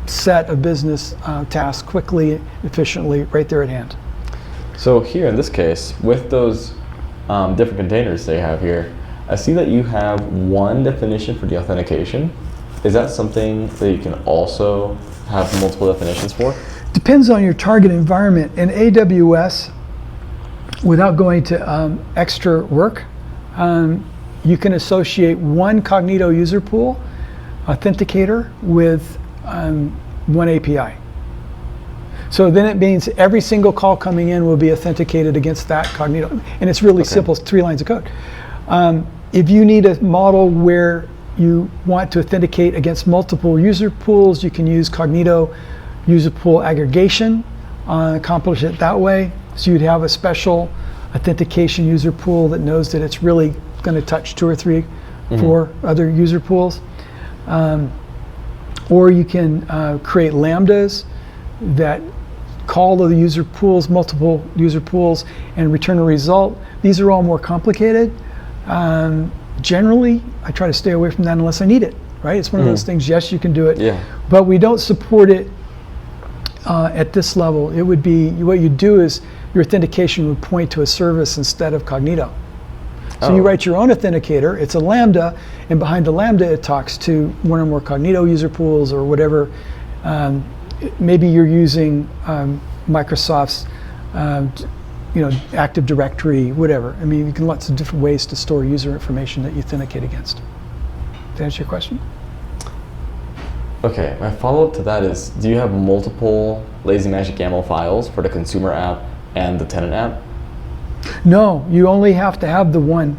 set of business tasks quickly, efficiently, right there at hand. So here in this case, with those different containers they have here, I see that you have one definition for the authentication. Is that something that you can also have multiple definitions for? Depends on your target environment. In AWS, without going to extra work, you can associate one Cognito user pool authenticator with one API. So then it means every single call coming in will be authenticated against that Cognito. And it's really simple, it's 3 lines of code. If you need a model where you want to authenticate against multiple user pools, you can use Cognito user pool aggregation, accomplish it that way. So you'd have a special authentication user pool that knows that it's really going to touch 2 or 3, 4 other user pools. Or you can create lambdas that call the user pools, multiple user pools, and return a result. These are all more complicated. Generally, I try to stay away from that unless I need it, right? It's one of those things, yes, you can do it, but we don't support it at this level. It would be, what you do is your authentication would point to a service instead of Cognito. So you write your own authenticator, it's a Lambda, and behind the Lambda it talks to one or more Cognito user pools or whatever. Maybe you're using Microsoft's Active Directory, whatever. I mean, you can lots of different ways to store user information that you authenticate against. Does that answer your question? Okay, my follow-up to that is, do you have multiple Lazy Magic YAML files for the consumer app and the tenant app? No, you only have to have the one.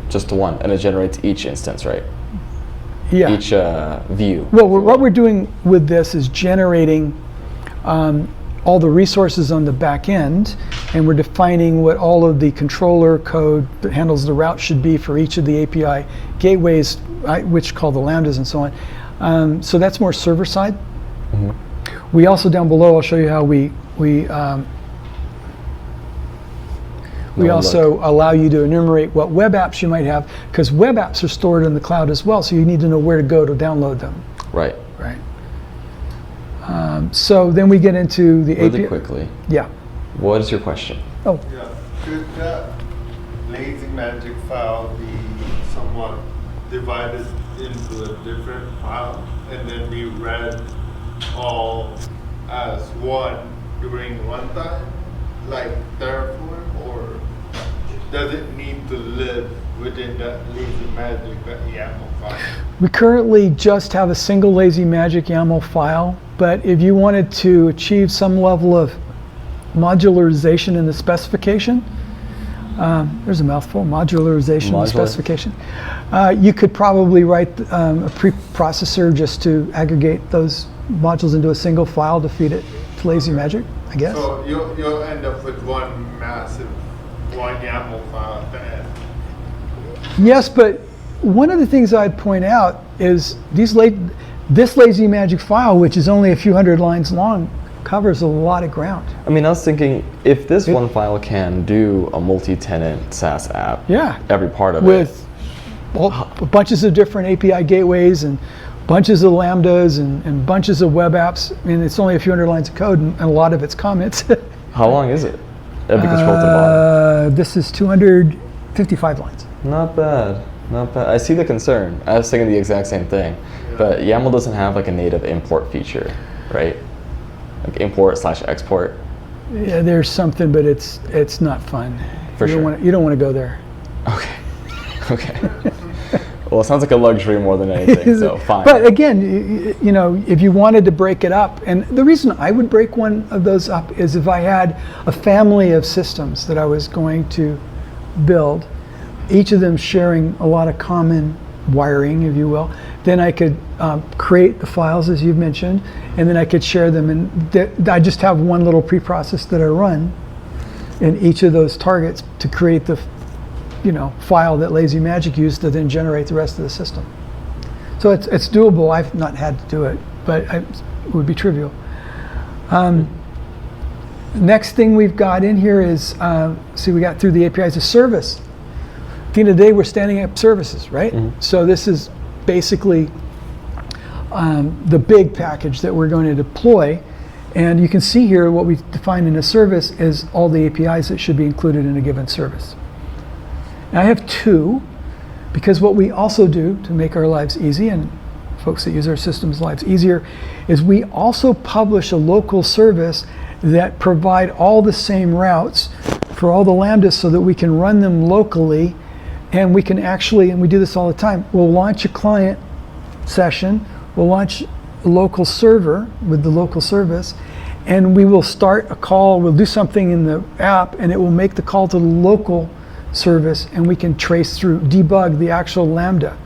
Just the one, and it generates each instance, right? Yeah. Each view. Well, what we're doing with this is generating all the resources on the back end, and we're defining what all of the controller code that handles the route should be for each of the API gateways, which call the lambdas and so on. So that's more server side. We also, down below, I'll show you how we also allow you to enumerate what web apps you might have, because web apps are stored in the cloud as well, so you need to know where to go to download them. Right. Right. So then we get into the API. Really quickly. Yeah. What is your question? Oh. Yeah. Could that lazy magic file be somewhat divided into a different file and then be read all as one during runtime, like Terraform, or does it need to live within that lazy magic YAML file? We currently just have a single lazy magic YAML file, but if you wanted to achieve some level of modularization in the specification, there's a mouthful, modularization in the specification, you could probably write a preprocessor just to aggregate those modules into a single file to feed it to lazy magic, I guess. So you'll end up with one massive YAML file at the end. Yes, but one of the things I'd point out is this lazy magic file, which is only a few hundred lines long, covers a lot of ground. I mean, I was thinking, if this one file can do a multi-tenant SaaS app, every part of with bunches of different API gateways and bunches of lambdas and bunches of web apps. I mean, it's only a few hundred lines of code, and a lot of it's comments. How long is it? Every control to the bottom. This is 255 lines. Not bad. Not bad. I see the concern. I was thinking the exact same thing. But YAML doesn't have like a native import feature, right? Like import/export. Yeah, there's something, but it's not fun. For sure. You don't want to go there. Okay. Okay. Well, it sounds like a luxury more than anything, so fine. But again, you know, if you wanted to break it up, and the reason I would break one of those up is if I had a family of systems that I was going to build, each of them sharing a lot of common wiring, if you will, then I could create the files as you've mentioned, and then I could share them, and I just have one little preprocess that I run in each of those targets to create the file that Lazy Magic used to then generate the rest of the system. So it's doable. I've not had to do it, but it would be trivial. Next thing we've got in here is, we got through the APIs of service. At the end of the day, we're standing up services, right? Mm-hmm. So this is basically the big package that we're going to deploy. And you can see here what we define in a service is all the APIs that should be included in a given service. Now I have two, because what we also do to make our lives easy, and folks that use our systems' lives easier, is we also publish a local service that provide all the same routes for all the Lambdas so that we can run them locally, and we can actually, and we do this all the time, we'll launch a client session, we'll launch a local server with the local service, and we will start a call, we'll do something in the app, and it will make the call to the local service, and we can trace through, debug the actual Lambda.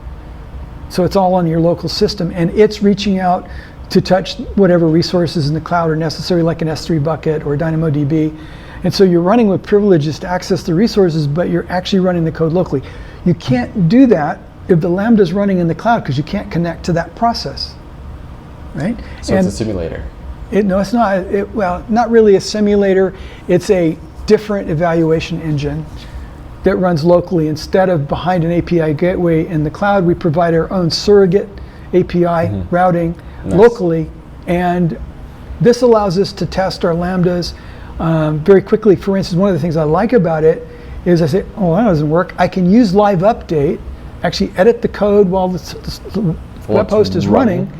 So it's all on your local system, and it's reaching out to touch whatever resources in the cloud are necessary, like an S3 bucket or DynamoDB. And so you're running with privileges to access the resources, but you're actually running the code locally. You can't do that if the Lambda is running in the cloud, because you can't connect to that process, right? So it's a simulator. No, it's not. Well, not really a simulator. It's a different evaluation engine that runs locally. Instead of behind an API gateway in the cloud, we provide our own surrogate API routing locally, and this allows us to test our Lambdas very quickly. For instance, one of the things I like about it is I say, oh, that doesn't work. I can use live update, actually edit the code while the web host is running,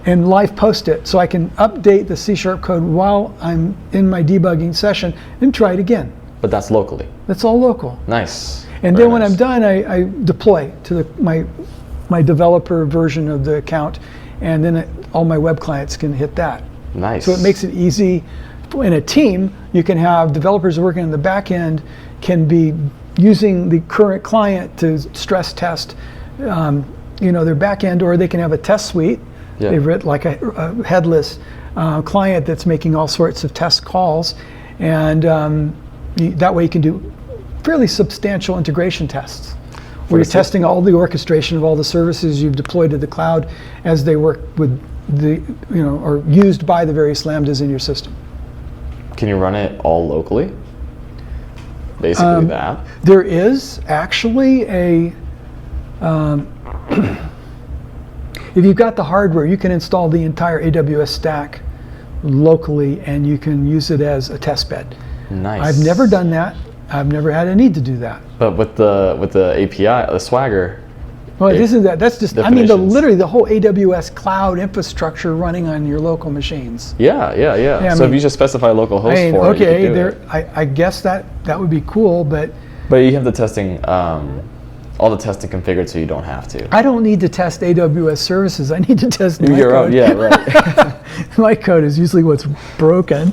and live post it. So I can update the C# code while I'm in my debugging session and try it again. But that's locally. That's all local. Nice. And then when I'm done, I deploy to my developer version of the account, and then all my web clients can hit that. Nice. So it makes it easy. In a team, you can have developers working on the back end can be using the current client to stress test their back end, or they can have a test suite. They've written like a headless client that's making all sorts of test calls, and that way you can do fairly substantial integration tests, where you're testing all the orchestration of all the services you've deployed to the cloud as they work with the, or used by the various Lambdas in your system. Can you run it all locally? Basically the app? There is actually a, if you've got the hardware, you can install the entire AWS stack locally, and you can use it as a test bed. Nice. I've never done that. I've never had a need to do that. But with the API, the Swagger. Well, isn't that? That's just. Definitions. I mean, literally the whole AWS cloud infrastructure running on your local machines. Yeah. So if you just specify a local host for it, you can do it. I guess that would be cool, but. But you have the testing, all the testing configured, so you don't have to. I don't need to test AWS services. I need to test my your code. own. Yeah, right. My code is usually what's broken.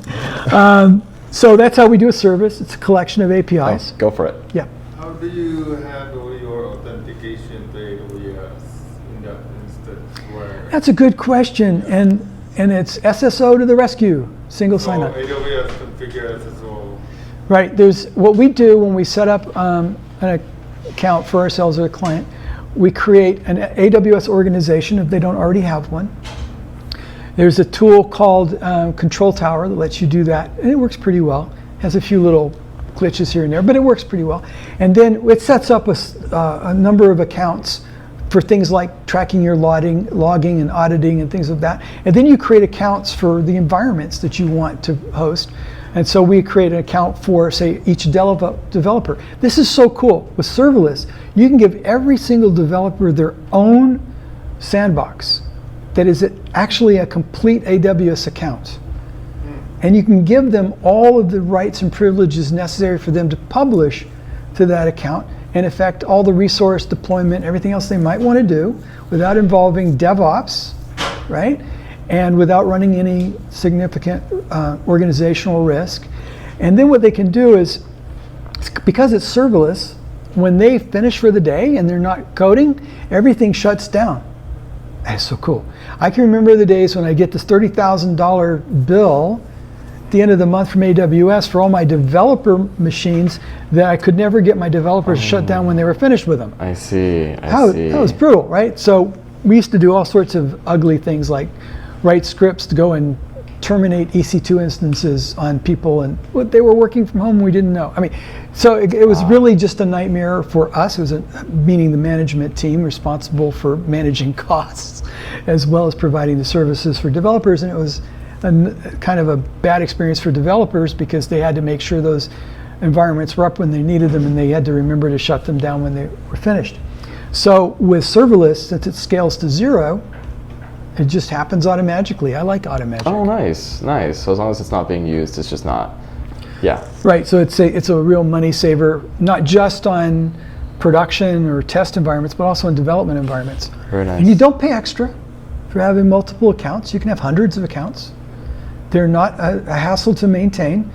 So that's how we do a service. It's a collection of APIs. Go for it. Yeah. How do you handle your authentication to AWS in that instance where? That's a good question, and it's SSO to the rescue, single sign-on. AWS configure SSO. Right. There's what we do when we set up an account for ourselves or a client. We create an AWS organization if they don't already have one. There's a tool called Control Tower that lets you do that, and it works pretty well. It has a few little glitches here and there, but it works pretty well. And then it sets up a number of accounts for things like tracking your logging and auditing and things of that. And then you create accounts for the environments that you want to host. And so we create an account for, say, each developer. This is so cool. With serverless, you can give every single developer their own sandbox that is actually a complete AWS account. And you can give them all of the rights and privileges necessary for them to publish to that account and affect all the resource deployment, everything else they might want to do without involving DevOps, right? And without running any significant organizational risk. And then what they can do is, because it's serverless, when they finish for the day and they're not coding, everything shuts down. That's so cool. I can remember the days when I get this $30,000 bill at the end of the month from AWS for all my developer machines that I could never get my developers shut down when they were finished with them. I see. That was brutal, right? So we used to do all sorts of ugly things like write scripts to go and terminate EC2 instances on people, and what they were working from home we didn't know. I mean, so it was really just a nightmare for us. It was meaning the management team responsible for managing costs as well as providing the services for developers, and it was kind of a bad experience for developers because they had to make sure those environments were up when they needed them, and they had to remember to shut them down when they were finished. So with serverless, since it scales to 0, it just happens automatically. I like automagic. Oh, nice. So as long as it's not being used, it's just not Yeah. Right, so it's a real money saver, not just on production or test environments, but also in development environments. Very nice. And you don't pay extra for having multiple accounts. You can have hundreds of accounts. They're not a hassle to maintain.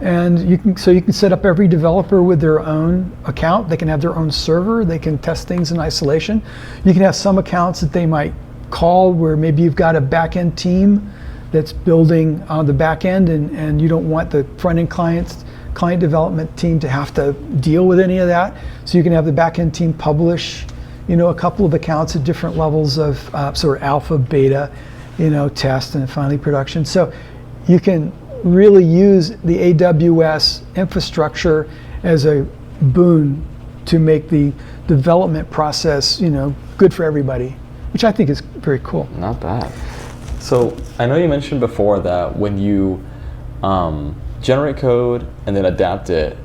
And you can set up every developer with their own account. They can have their own server. They can test things in isolation. You can have some accounts that they might call where maybe you've got a back-end team that's building on the back end, and you don't want the front-end client development team to have to deal with any of that. So you can have the back-end team publish, a couple of accounts at different levels of sort of alpha, beta, test, and finally production. So you can really use the AWS infrastructure as a boon to make the development process, good for everybody, which I think is very cool. Not bad. So I know you mentioned before that when you generate code and then adapt it,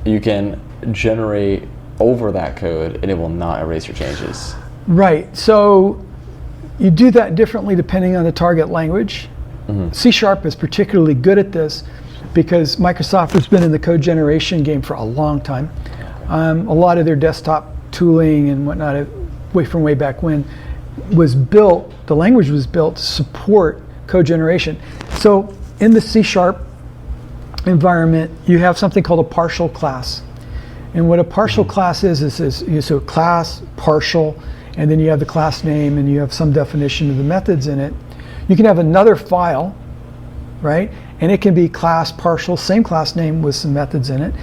you can generate over that code and it will not erase your changes. Right. So you do that differently depending on the target language. C# is particularly good at this because Microsoft has been in the code generation game for a long time. A lot of their desktop tooling and whatnot, way back when, the language was built to support code generation. So in the C# environment, you have something called a partial class. And what a partial class is so class, partial, and then you have the class name and you have some definition of the methods in it. You can have another file, right? And it can be class partial, same class name with some methods in it.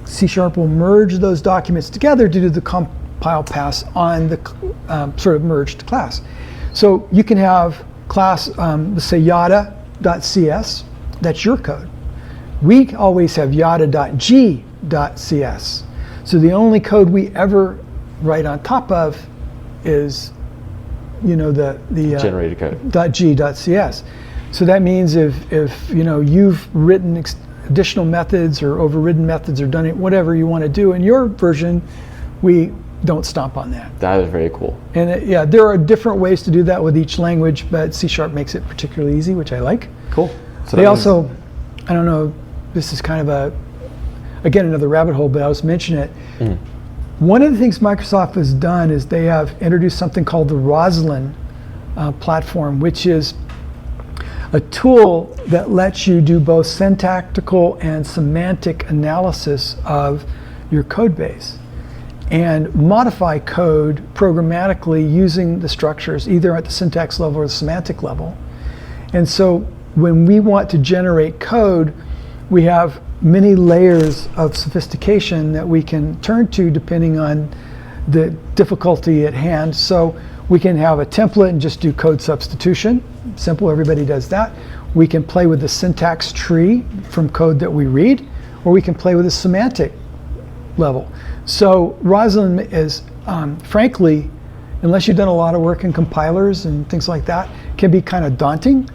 C# will merge those documents together to do the compile pass on the sort of merged class. So you can have class, let's say yada.cs, that's your code. We always have yada.g.cs. So the only code we ever write on top of is the generated code. .g.cs. So that means if you've written additional methods or overridden methods or done it, whatever you want to do in your version, we don't stomp on that. That is very cool. And there are different ways to do that with each language, but C# makes it particularly easy, which I like. Cool. So they also, I don't know, this is kind of again, another rabbit hole, but I'll just mention it. One of the things Microsoft has done is they have introduced something called the Roslyn platform, which is a tool that lets you do both syntactical and semantic analysis of your code base and modify code programmatically using the structures either at the syntax level or the semantic level. And so when we want to generate code, we have many layers of sophistication that we can turn to depending on the difficulty at hand. So we can have a template and just do code substitution. Simple, everybody does that. We can play with the syntax tree from code that we read, or we can play with the semantic level. So Roslyn is, frankly, unless you've done a lot of work in compilers and things like that, can be kind of daunting.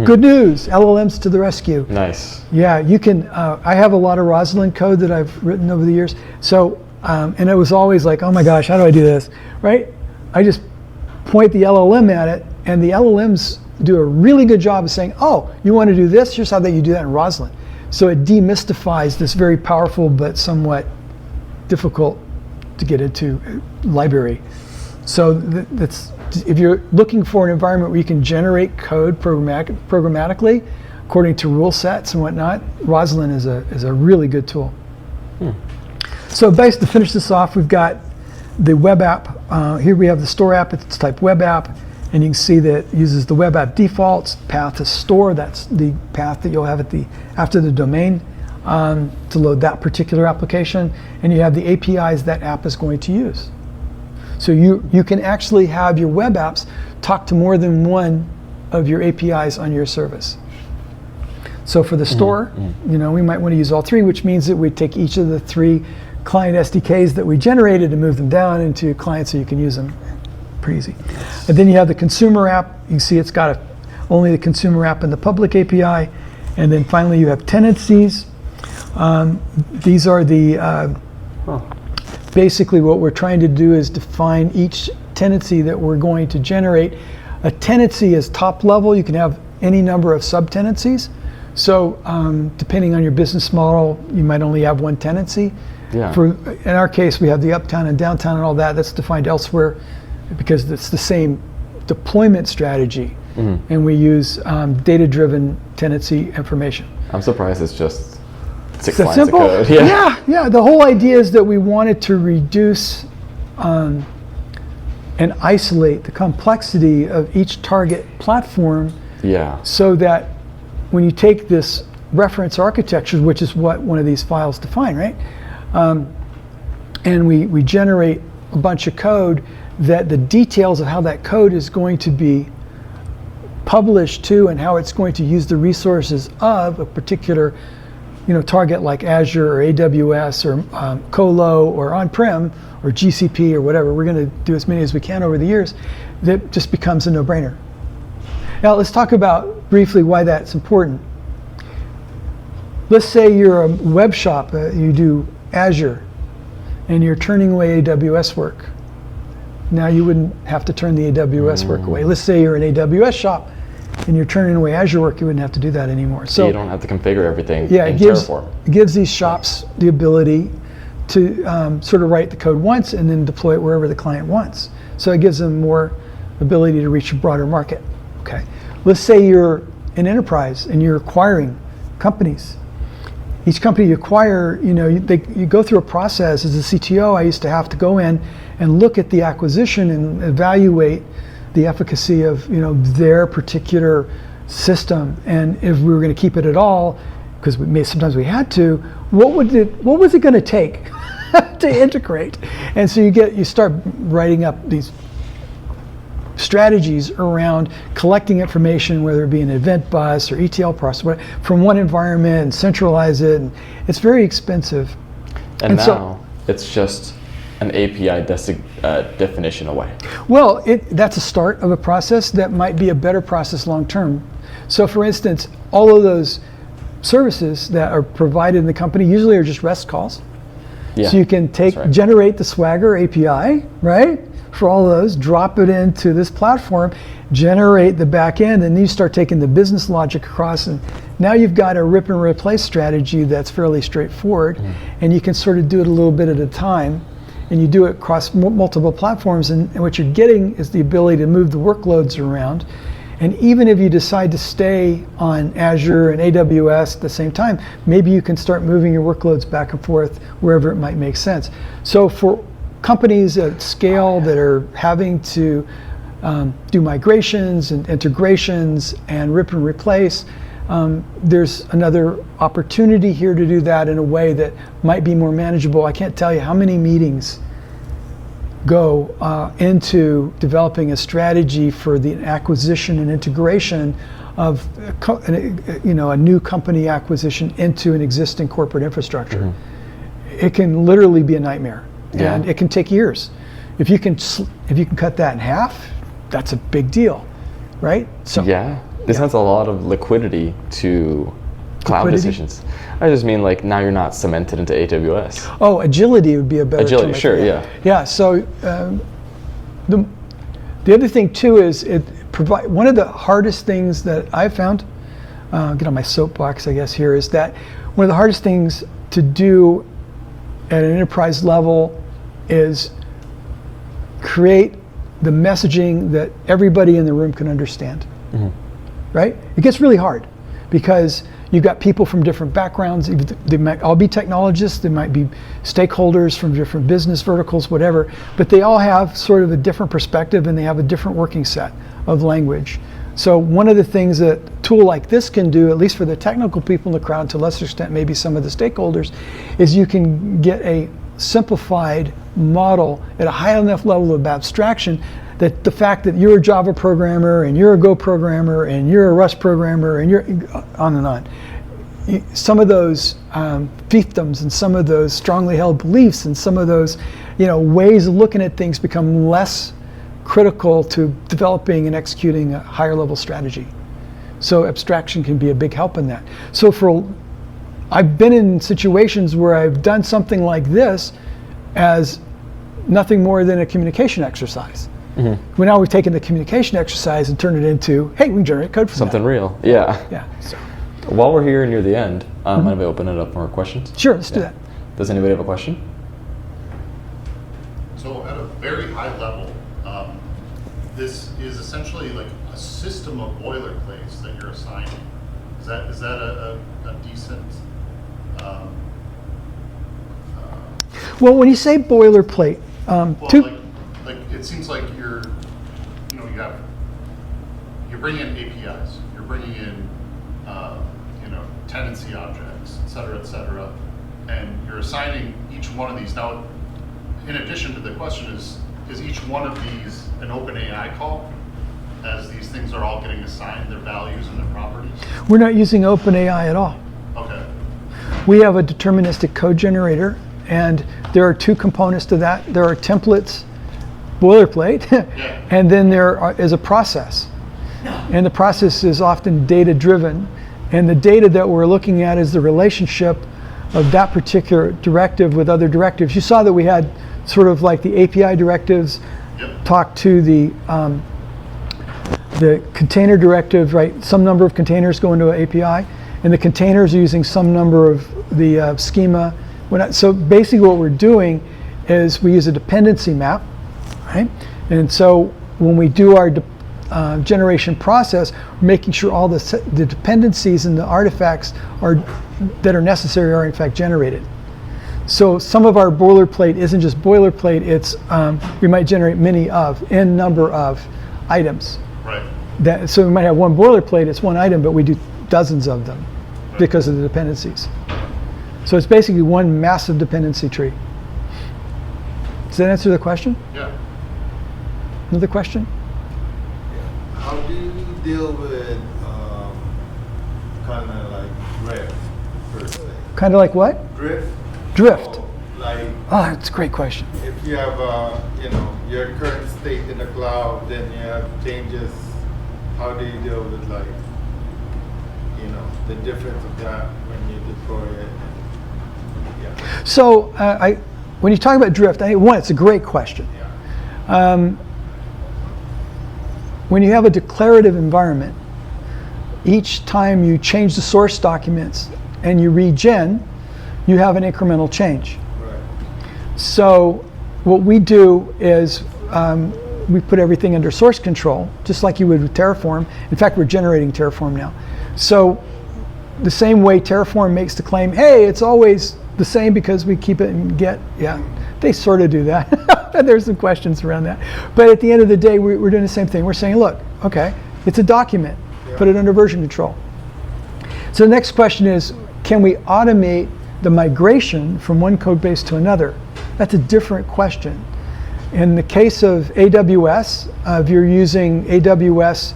Good news, LLMs to the rescue. Nice. Yeah, you can, I have a lot of Roslyn code that I've written over the years. So, and it was always like, oh my gosh, how do I do this, right? I just point the LLM at it, and the LLMs do a really good job of saying, oh, you want to do this? Here's how you do that in Roslyn. So it demystifies this very powerful but somewhat difficult to get into library. So that's, if you're looking for an environment where you can generate code programmatically according to rule sets and whatnot, Roslyn is a really good tool. So basically, to finish this off, we've got the web app. Here we have the store app. It's type web app, and you can see that it uses the web app defaults path to store. That's the path that you'll have at after the domain to load that particular application, and you have the APIs that app is going to use. So you can actually have your web apps talk to more than one of your APIs on your service. So for the store, we might want to use all three, which means that we take each of the three client SDKs that we generated and move them down into clients so you can use them. Pretty easy. And then you have the consumer app. You can see it's got only the consumer app and the public API. And then finally you have tenancies. These are the basically what we're trying to do is define each tenancy that we're going to generate. A tenancy is top level. You can have any number of subtenancies. So depending on your business model, you might only have one tenancy. Yeah. In our case, we have the uptown and downtown and all that. That's defined elsewhere because it's the same deployment strategy. And we use data-driven tenancy information. I'm surprised it's just 6 That lines simple? of code. Yeah. The whole idea is that we wanted to reduce and isolate the complexity of each target platform. Yeah. So that when you take this reference architecture, which is what one of these files define, right? And we generate a bunch of code that the details of how that code is going to be published to and how it's going to use the resources of a particular target like Azure or AWS or Colo or on-prem or GCP or whatever. We're going to do as many as we can over the years. That just becomes a no-brainer. Now let's talk about briefly why that's important. Let's say you're a web shop, you do Azure, and you're turning away AWS work. Now you wouldn't have to turn the AWS work away. Let's say you're an AWS shop and you're turning away Azure work, you wouldn't have to do that anymore. So you don't have to configure everything in Terraform. It gives these Yeah. shops the ability to sort of write the code once and then deploy it wherever the client wants. So it gives them more ability to reach a broader market. Okay. Let's say you're an enterprise and you're acquiring companies. Each company you acquire, you go through a process. As a CTO, I used to have to go in and look at the acquisition and evaluate the efficacy of their particular system, and if we were going to keep it at all, because sometimes we had to. What was it going to take to integrate? And so you start writing up these strategies around collecting information, whether it be an event bus or ETL process, from one environment and centralize it. And it's very expensive. And now it's just an API definition away. Well, that's a start of a process that might be a better process long term. So for instance, all of those services that are provided in the company usually are just REST calls. Yeah, so you can generate the Swagger API, right? For all of those, drop it into this platform, generate the back end, and then you start taking the business logic across, and now you've got a rip and replace strategy that's fairly straightforward, and you can sort of do it a little bit at a time, and you do it across multiple platforms, and what you're getting is the ability to move the workloads around. And even if you decide to stay on Azure and AWS at the same time, maybe you can start moving your workloads back and forth wherever it might make sense. So for companies at scale that are having to do migrations and integrations and rip and replace, there's another opportunity here to do that in a way that might be more manageable. I can't tell you how many meetings go into developing a strategy for the acquisition and integration of a new company acquisition into an existing corporate infrastructure. It can literally be a nightmare, and it can take years. If you can cut that in half, that's a big deal, right? So this adds a lot of liquidity to cloud decisions. I just mean like now you're not cemented into AWS. Oh, agility would be a better term. Sure, Yeah, so the other thing too is one of the hardest things that I've found, get on my soapbox I guess here, is that one of the hardest things to do at an enterprise level is create the messaging that everybody in the room can understand, right? It gets really hard because you've got people from different backgrounds. They might all be technologists, they might be stakeholders from different business verticals, whatever, but they all have sort of a different perspective and they have a different working set of language. So one of the things that a tool like this can do, at least for the technical people in the crowd, to a lesser extent maybe some of the stakeholders, is you can get a simplified model at a high enough level of abstraction that the fact that you're a Java programmer and you're a Go programmer and you're a Rust programmer and you're on and on. Some of those fiefdoms and some of those strongly held beliefs and some of those ways of looking at things become less critical to developing and executing a higher level strategy. So abstraction can be a big help in that. So I've been in situations where I've done something like this as nothing more than a communication exercise. Well, now we've taken the communication exercise and turned it into, hey, we can generate code from something that. real. Yeah. Yeah. So. While we're here near the end, mind if I open it up for questions? Sure, let's do that. Does anybody have a question? So at a very high level, this is essentially like a system of boilerplates that you're assigning. Is that a decent? Well, when you say boilerplate, Well, like it seems like you're bringing in APIs, you're bringing in tenancy objects, et cetera, and you're assigning each one of these. Now, in addition to the question is each one of these an OpenAI call, as these things are all getting assigned their values and their properties? we're not using OpenAI at all. Okay. We have a deterministic code generator, and there are two components to that. There are templates, boilerplate, Yeah. and then is a process. And the process is often data-driven, and the data that we're looking at is the relationship of that particular directive with other directives. You saw that we had sort of like the API directives Yep. talk to the container directive, right? Some number of containers go into an API, and the containers are using some number of the schema. So basically what we're doing is we use a dependency map, right? And so when we do our generation process, we're making sure all the dependencies and the artifacts that are necessary are in fact generated. So some of our boilerplate isn't just boilerplate, it's we might generate n number of items. Right. So we might have one boilerplate, it's one item, but we do dozens of them because of the dependencies. So it's basically one massive dependency tree. Does that answer the question? Yeah. Another question? How do you deal with kind of like drift, per se? Kind of like what? Drift? Drift. So, like Oh, that's a great question. if you have your current state in the cloud, then you have changes. How do you deal with the difference of that when you deploy it? Yeah. So when you talk about drift, it's a great question. Yeah. When you have a declarative environment, each time you change the source documents and you regen, you have an incremental change. Right. So what we do is we put everything under source control, just like you would with Terraform. In fact, we're generating Terraform now. So the same way Terraform makes the claim, hey, it's always the same because we keep it in Git. Yeah, they sort of do that. There's some questions around that. But at the end of the day, we're doing the same thing. We're saying, look, okay, it's a document. Yeah. Put it under version control. So the next question is, can we automate the migration from one code base to another? That's a different question. In the case of AWS, if you're using AWS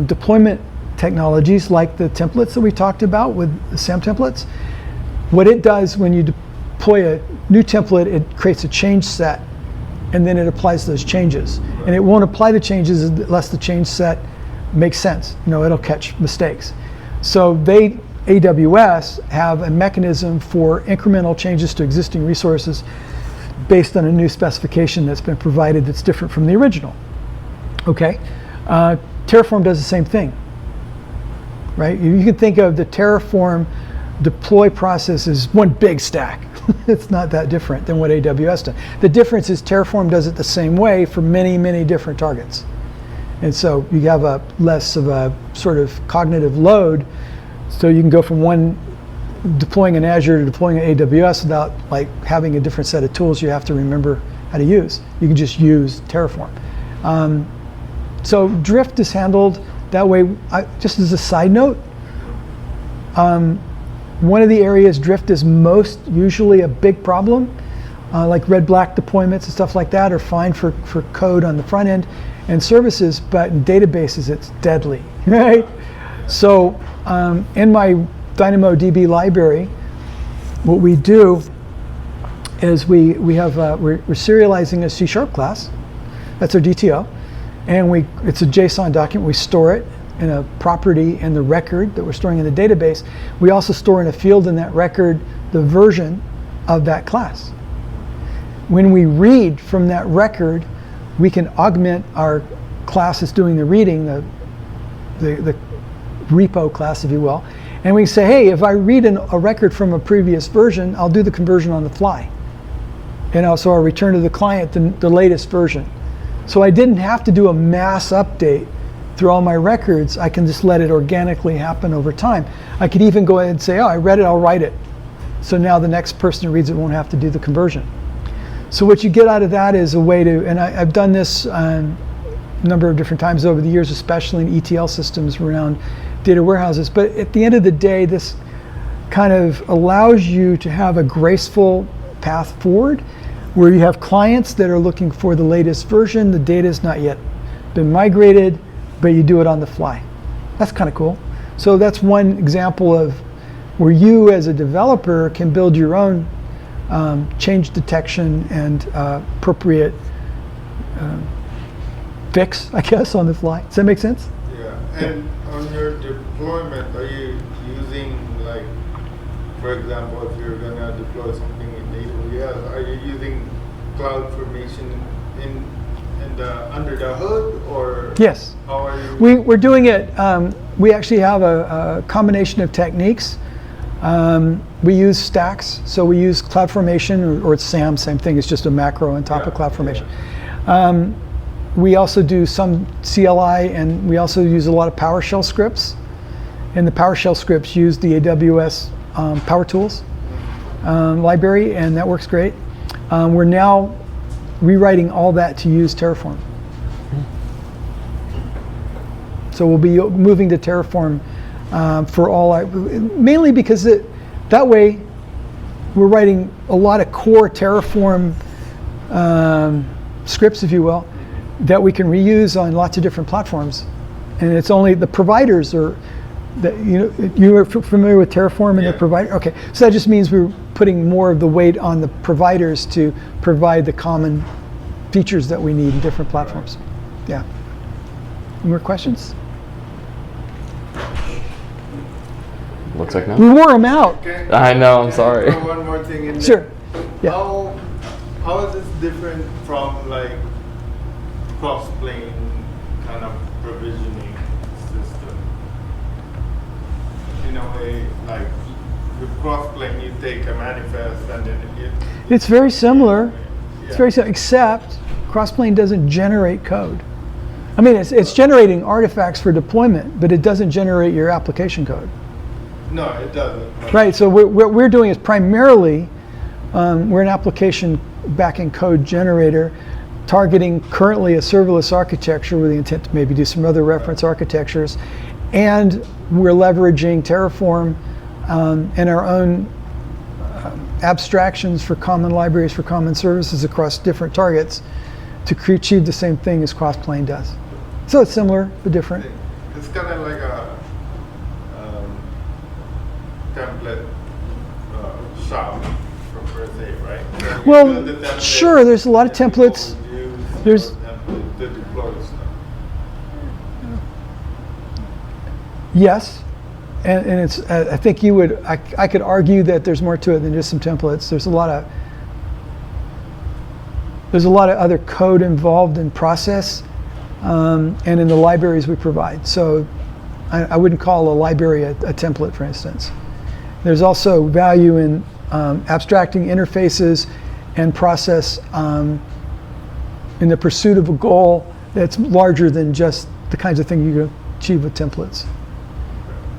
deployment technologies like the templates that we talked about with the SAM templates, what it does when you deploy a new template, it creates a change set, and then it applies those changes. And it won't apply the changes unless the change set makes sense. It'll catch mistakes. So AWS have a mechanism for incremental changes to existing resources based on a new specification that's been provided that's different from the original. Okay, Terraform does the same thing, right? You can think of the Terraform deploy process as one big stack. It's not that different than what AWS does. The difference is Terraform does it the same way for many, many different targets. And so you have less of a sort of cognitive load, so you can go from deploying in Azure to deploying in AWS without having a different set of tools you have to remember how to use. You can just use Terraform. So drift is handled that way. Just as a side note, one of the areas drift is most usually a big problem, like red-black deployments and stuff like that are fine for code on the front end and services, but in databases it's deadly, right? So in my DynamoDB library, what we do is we're serializing a C# class. That's our DTO, and it's a JSON document. We store it in a property in the record that we're storing in the database. We also store in a field in that record the version of that class. When we read from that record, we can augment our class that's doing the reading, the repo class, if you will, And we can say, hey, if I read a record from a previous version, I'll do the conversion on the fly. And also I'll return to the client the latest version. So I didn't have to do a mass update through all my records. I can just let it organically happen over time. I could even go ahead and say, oh, I read it, I'll write it. So now the next person who reads it won't have to do the conversion. So what you get out of that is a way to, and I've done this a number of different times over the years, especially in ETL systems around data warehouses. But at the end of the day, this kind of allows you to have a graceful path forward where you have clients that are looking for the latest version. The data has not yet been migrated, but you do it on the fly. That's kind of cool. So that's one example of where you as a developer can build your own change detection and appropriate fix, I guess, on the fly. Does that make sense? Yeah. And on your deployment, are you using, like, for example, if you're going to deploy something in AWS, are you using CloudFormation under the hood, or Yes. how are you? We're doing it. We actually have a combination of techniques. We use stacks, so we use CloudFormation, or it's SAM, same thing. It's just a macro on top of CloudFormation. Yeah. We also do some CLI, and we also use a lot of PowerShell scripts. And the PowerShell scripts use the AWS Power Tools library, and that works great. We're now rewriting all that to use Terraform. So we'll be moving to Terraform for all our, mainly because that way we're writing a lot of core Terraform scripts, if you will, that we can reuse on lots of different platforms. And it's only the providers are, that you are familiar with Terraform and the provider? Okay, so that just means we're putting more of the weight on the providers to provide the common features that we need in different platforms. Yeah. Any more questions? Looks like no. We wore them out. Okay. I know, I'm sorry. Throw one more thing in there. Sure. Yeah. How is this different from, like, cross-plane kind of provisioning system? In a way, like, with cross-plane, you take a manifest and then It's very similar. Yeah. It's very similar, except Crossplane doesn't generate code. I mean, it's generating artifacts for deployment, but it doesn't generate your application code. No, it doesn't. Right, so what we're doing is primarily, we're an application backend code generator targeting currently a serverless architecture with the intent to maybe do some other reference architectures. And we're leveraging Terraform and our own abstractions for common libraries for common services across different targets to achieve the same thing as Crossplane does. So it's similar but different. It's kind of like a template shop per se, right? So you Well, build the template, sure, there's a lot of and people templates. would use There's- your template to deploy stuff. Yes, and it's. I think you would. I could argue that there's more to it than just some templates. There's a lot of other code involved in process, and in the libraries we provide. So I wouldn't call a library a template, for instance. There's also value in abstracting interfaces and process in the pursuit of a goal that's larger than just the kinds of things you can achieve with templates.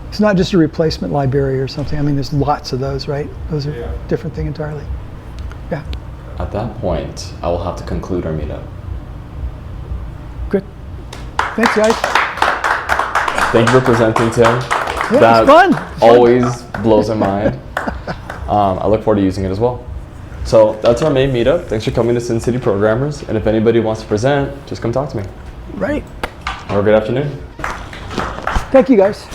It's not just a replacement library or something. I mean, there's lots of those, right? Those are Yeah. a different thing entirely. Yeah, At that point, I will have to conclude our meetup. good. Thanks, guys. Thank you for presenting, Tim. Yeah, That it's fun. always blows my mind. I look forward to using it as well. So that's our main meetup. Thanks for coming to Sin City Programmers. And if anybody wants to present, just come talk to me. Right. Have a good afternoon. Thank you, guys.